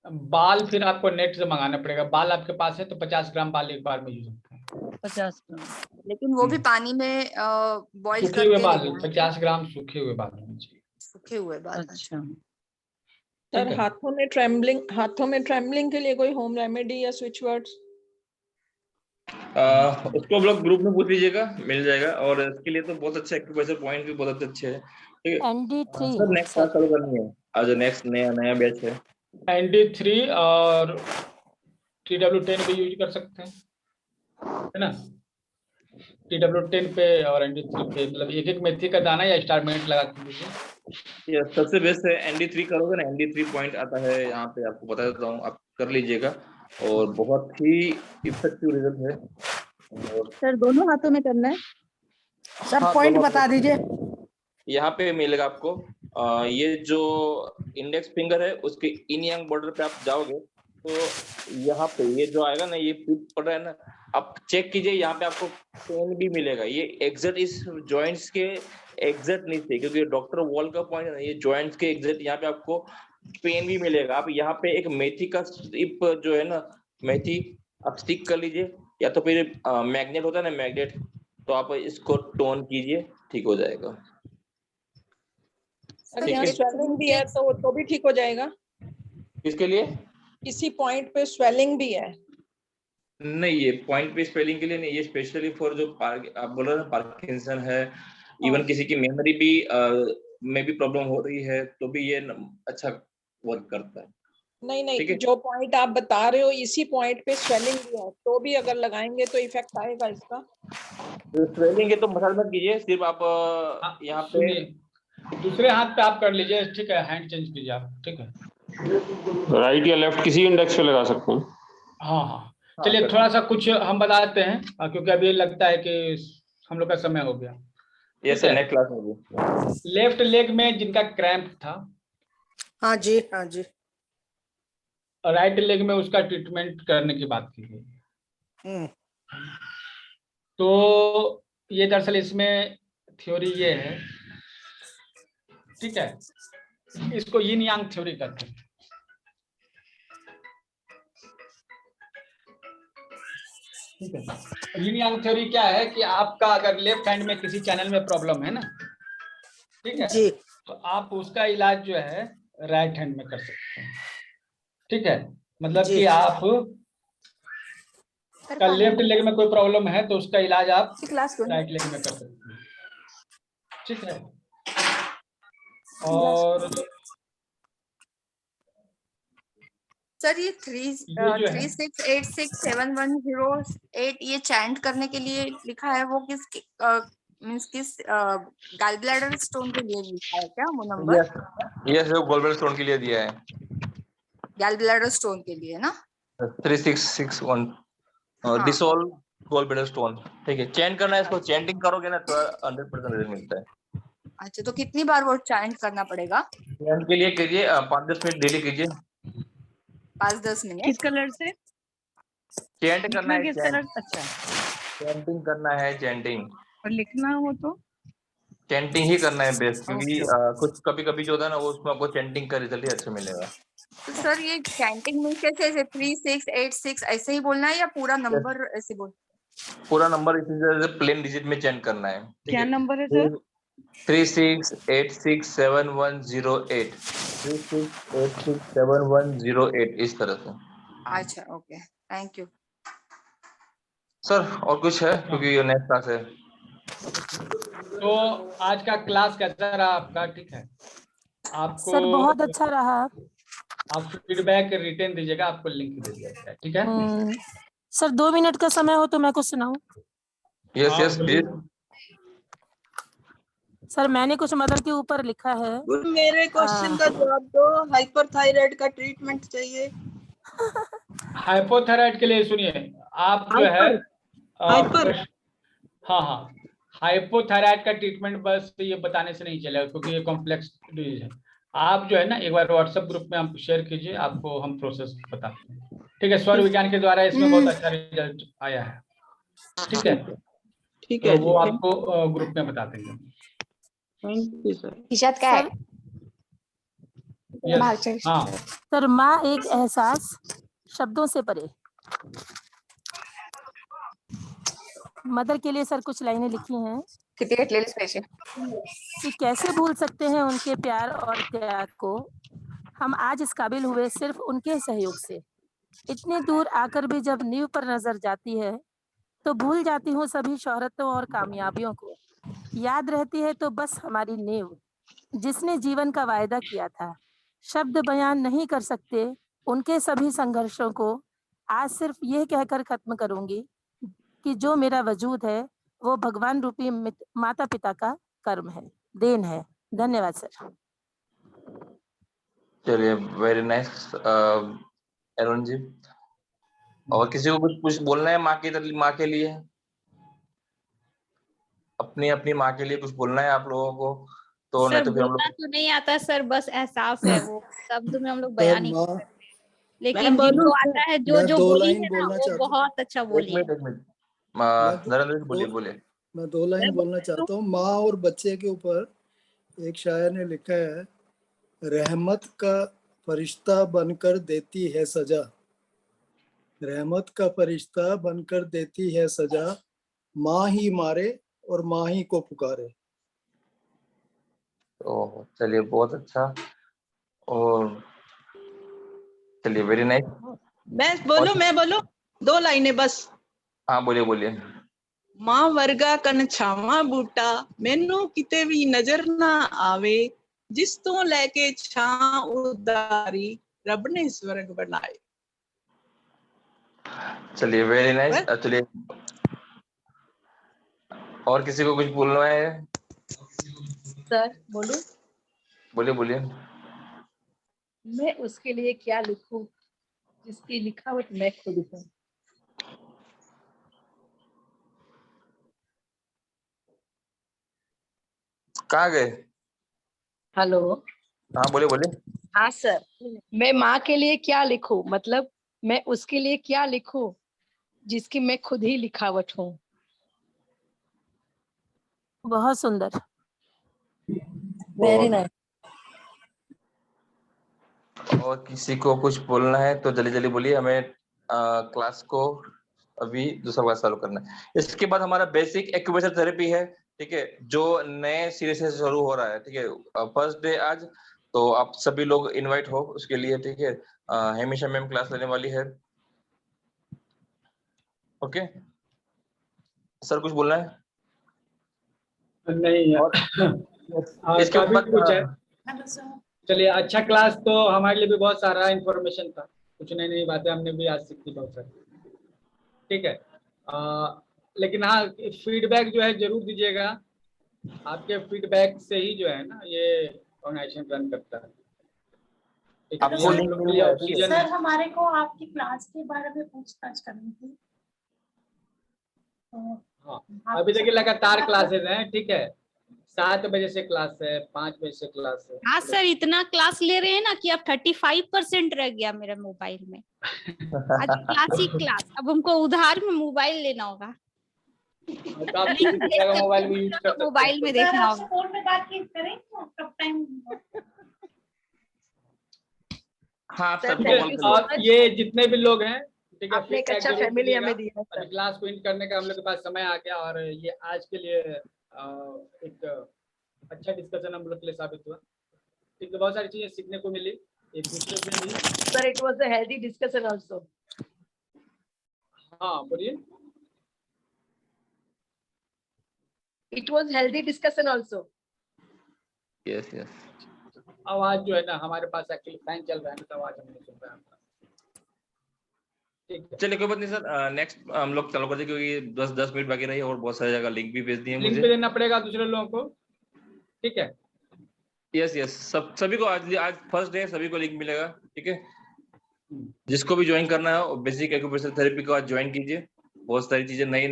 बाल फिर आपको नेट से मंगाना पड़ेगा। बाल आपके पास है तो 50 ग्राम बाल एक बार में यूज होता है। 50 ग्राम। लेकिन वो भी पानी में बॉईल सूखे हुए करके बाल, लेना है। 50 ग्राम सूखे हुए बाल होने चाहिए। सूखे हुए बाल। अच्छा ठीक सर है। हाथों में ट्रेम्बलिंग के लिए कोई होम रेमेडी या स्विच वर्ड्स? उसको आप लोग ग्रुप में पूछ लीजिएगा, मिल जाएगा। और इसके लिए तो बहुत अच्छे एक्यूप्रेशर पॉइंट भी बहुत अच्छे है। ठीक है ND3 सर, नेक्स्ट क्लास चालू करनी है आज, नेक्स्ट नया बैच है। ND3 और TW10 भी यूज कर सकते हैं, है ना। TW10 पे और ND3 पे मतलब एक एक मेथी का दाना या स्टारमेंट लगा के दीजिए। ये सबसे बेस्ट है। ND3 करोगे ना, ND3 पॉइंट आता है यहाँ पे, आपको बता देता हूँ, आप कर लीजिएगा और बहुत ही इफेक्टिव रिजल्ट है। और सर दोनों हाथों में करना है? सर हाँ, पॉइंट दोनों बता दीजिए। यहाँ पे मिलेगा आपको। ये जो इंडेक्स फिंगर है उसके इन यांग बॉर्डर पे आप जाओगे तो यहाँ पे ये जो आएगा ना, ये फिट पड़ रहा है ना, आप चेक कीजिए। यहाँ पे आपको पेन भी मिलेगा। ये एग्जैक्ट इस जॉइंट्स के एग्जैक्ट नीचे, क्योंकि डॉक्टर वॉल का पॉइंट है ना, ये जॉइंट्स के एग्जैक्ट यहाँ पे आपको पेन भी मिलेगा। आप यहाँ पे एक मेथी का स्ट्रिप जो है ना, मेथी आप स्टिक कर लीजिए, या तो फिर मैग्नेट होता है ना, मैग्नेट, तो आप इसको टोन कीजिए, ठीक हो जाएगा। सर यहाँ स्वेलिंग भी है तो भी ठीक हो जाएगा? किसके लिए? इसी पॉइंट पे स्वेलिंग भी है? नहीं, ये पॉइंट पे स्पेलिंग के लिए नहीं, ये स्पेशली फॉर जो आप बोल रहे हैं पार्किंसन है, इवन किसी की मेमोरी भी में भी प्रॉब्लम हो रही है तो भी ये अच्छा वर्क करता है। नहीं, जो पॉइंट आप बता रहे हो इसी पॉइंट पे स्वेलिंग भी है तो भी अगर लगाएंगे तो इफेक्ट आएगा इसका? तो स्वेलिंग है तो मसाज मत कीजिए, सिर्फ आप यहाँ पे दूसरे हाथ पे आप कर लीजिए, ठीक है, हैंड चेंज कीजिए आप, ठीक है। राइट या लेफ्ट किसी इंडेक्स पे लगा सकते हैं। हाँ, चलिए थोड़ा सा कुछ हम बताते हैं क्योंकि अभी लगता है कि हम लोग का समय हो गया। यस सर, नेक्स्ट क्लास में। लेफ्ट लेग में जिनका क्रैम्प था, हाँ जी, हाँ जी, राइट लेग में उसका ट्रीटमेंट करने की बात की गई। तो ये दरअसल इसमें थ्योरी ये है, ठीक है, इसको यिन यांग थ्योरी कहते हैं। ठीक है, यिन यांग थ्योरी क्या है कि आपका अगर लेफ्ट हैंड में किसी चैनल में प्रॉब्लम है ना, ठीक है जी, तो आप उसका इलाज जो है राइट हैंड में कर सकते हैं। ठीक है, मतलब कि आप का लेफ्ट लेग में कोई प्रॉब्लम है तो उसका इलाज आप राइट लेग में कर सकते हैं। ठीक है, और सर ये 36867108 ये चैंट करने के लिए लिखा है, वो किस गॉल ब्लैडर स्टोन के लिए लिखा है क्या वो नंबर? यस, वो गॉल ब्लैडर स्टोन के लिए दिया है, गॉल ब्लैडर स्टोन के लिए ना 3661 डिसॉल्व गॉल ब्लैडर स्टोन। ठीक है, चैंट करना है इसको, चैंटिंग करोगे ना तो 100% रिजल्ट मिलता है। अच्छा, तो कितनी बार वो चैंट करना पड़ेगा? चैंट के लिए कीजिए 5-10 मिनट डेली कीजिए। 5-10 मिनट। किस कलर से चैंट करना है? किस कलर? अच्छा, चैंटिंग करना है, चैंटिंग। और लिखना हो तो चैंटिंग ही करना है बेस्ट, क्योंकि कुछ कभी-कभी जो होता है ना, वो उसमें आपको चैंटिंग का रिजल्ट ही अच्छा मिलेगा। तो सर ये चैंटिंग में कैसे 3686 ऐसे ही बोलना है या पूरा नंबर ऐसे बोल? पूरा नंबर इसी प्लेन डिजिट में चैंट करना है। क्या नंबर है सर? 36867108 36867108 इस तरह से। अच्छा, ओके, थैंक यू सर। और कुछ है क्योंकि ये नेक्स्ट क्लास है। तो आज का क्लास कैसा रहा आपका? ठीक है, आपको सर बहुत अच्छा रहा। आप फीडबैक रिटर्न दीजिएगा, आपको लिंक दे दिया जाएगा। ठीक है सर, 2 मिनट का समय हो तो मैं कुछ सुनाऊं? Yes yes please. सर मैंने कुछ मदर के ऊपर लिखा है। मेरे क्वेश्चन का जवाब दो, हाइपरथायराइड का ट्रीटमेंट चाहिए। हाइपोथायराइड के लिए सुनिए, आप जो है हाँ, हाइपोथायराइड का ट्रीटमेंट बस ये बताने से नहीं चलेगा क्योंकि ये कॉम्प्लेक्स डिजीज है। आप जो है ना एक बार व्हाट्सएप ग्रुप में आप शेयर कीजिए, आपको हम प्रोसेस बताते हैं। ठीक है, स्वर विज्ञान के द्वारा इसमें बहुत अच्छा रिजल्ट आया है। ठीक है, ठीक है, तो वो आपको ग्रुप में बता देंगे। Thank you sir. इशात क्या है? हाँ सर माँ एक एहसास शब्दों से परे। मदर के लिए सर कुछ लाइनें लिखी हैं कि कैसे भूल सकते हैं उनके प्यार और त्याग को, हम आज इस काबिल हुए सिर्फ उनके सहयोग से। इतनी दूर आकर भी जब नींव पर नजर जाती है तो भूल जाती हूँ सभी शोहरतों और कामयाबियों को। याद रहती है तो बस हमारी नींव, जिसने जीवन का वायदा किया था। शब्द बयान नहीं कर सकते उनके सभी संघर्षों को। आज सिर्फ यह कहकर खत्म करूंगी कि जो मेरा वजूद है वो भगवान रूपी माता पिता का कर्म है, देन है। धन्यवाद सर। चलिए, वेरी नाइस अरुण जी। और किसी को कुछ बोलना है माँ के लिए? अपनी अपनी माँ के लिए कुछ बोलना है आप लोगों को? तो नहीं सर तो फिर हम बोलना लोग तो नहीं आता सर, बस एहसास है, वो शब्द में हम लोग बयान नहीं कर सकते। मैं लेकिन जिनको आता है, जो मैं जो दो बोली लाइन है ना, बोलना वो चाहता हूँ। बहुत अच्छा बोली है। एक मिनट नरेंद्र जी बोलिए। मैं 2 लाइन बोलना चाहता हूँ। माँ और बच्चे के ऊपर एक शायर ने लिखा है, रहमत का फरिश्ता बनकर देती है सजा, रहमत का फरिश्ता बनकर देती है सजा, माँ ही मारे और माँ ही को पुकारे। ओह, चलिए बहुत अच्छा। और चलिए, वेरी नाइस। मैं बोलूं 2 लाइनें बस। हाँ बोलिए। मां वर्गा कन छावा बूटा, मैनू किते भी नजर ना आवे, जिस तो लेके छां उदारी, रब ने स्वर्ग बनाए। चलिए, वेरी नाइस। चलिए, और किसी को कुछ बोलना है? सर बोलूं? बोलिए। मैं उसके लिए क्या लिखूं जिसकी लिखावट मैं खुद हूँ। कहाँ गए? हेलो। हाँ बोलिए। हाँ सर, मैं माँ के लिए क्या लिखूं, मतलब मैं उसके लिए क्या लिखूं जिसकी मैं खुद ही लिखावट हूँ। बहुत सुंदर। Very nice. और किसी को कुछ बोलना है तो जल्दी बोलिए। हमें क्लास को अभी दूसरा क्लास चालू करना है। इसके बाद हमारा बेसिक एक्यूप्रेशर थेरेपी है, ठीक है, जो नए सिरे से शुरू हो रहा है, ठीक है। फर्स्ट डे आज, तो आप सभी लोग इनवाइट हो उसके लिए, ठीक है। हमेशा मैम क्लास लेने वाली है। ओके सर, कुछ बोलना है? नहीं और इसके बाद कुछ है। चलिए, अच्छा क्लास तो हमारे लिए भी बहुत सारा इंफॉर्मेशन था, कुछ नई बातें हमने भी आज सीखी बहुत सारी, ठीक है। लेकिन हाँ, फीडबैक जो है जरूर दीजिएगा। आपके फीडबैक से ही जो है ना ये ऑर्गेनाइजेशन रन करता है। आपको लिंक मिल गया है? सर हमारे को आपकी क्लास के बारे में पूछताछ करनी थी। हाँ, अभी देखिए लगातार क्लासेस हैं, ठीक है। 7 बजे से क्लास है, 5 बजे से क्लास है। हाँ सर, इतना क्लास ले रहे हैं ना कि अब 35% रह गया मेरे मोबाइल में। आज क्लास ही क्लास, अब हमको उधार में मोबाइल लेना होगा। मोबाइल में यूज कर सकते हैं। मोबाइल में देखना होगा। फोन पे बातचीत करें कब टाइम? हाँ सर, ये जितने भी लोग हैं, ठीक है, आपने एक अच्छा फैमिली हमें दिया सर। अभी क्लास को एंड करने का हम लोग के पास समय आ गया, और ये आज के लिए एक अच्छा डिस्कशन हम लोग के लिए साबित हुआ, ठीक है। बहुत सारी चीजें सीखने को मिली एक दूसरे से भी। Sir it was a healthy discussion also. हाँ बोलिए। It was healthy discussion also. Yes. आवाज जो है ना, हमारे पास एक्चुअली फैन चल रहा है ना, तो आवाज हमने सुन रहा है। चलिए, कोई बात नहीं सर, नेक्स्ट हम लोग चालू कर दें, क्योंकि 10 मिनट बाकी रही और बहुत सारी जगह लिंक भी भेज दिए मुझे। लिंक भी देना पड़ेगा दूसरे लोगों को, ठीक है। यस, सभी को आज फर्स्ट डे, सभी को लिंक मिलेगा, ठीक है। जिसको भी ज्वाइन करना है बेसिक एक्यूप्रेशर थेरेपी को आज ज्वाइन कीजिए। बहुत सारी चीजें नई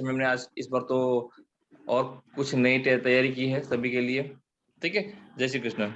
हमने आज इस बार तो और कुछ नई तैयारी की है सभी के लिए, ठीक है। जय श्री कृष्ण।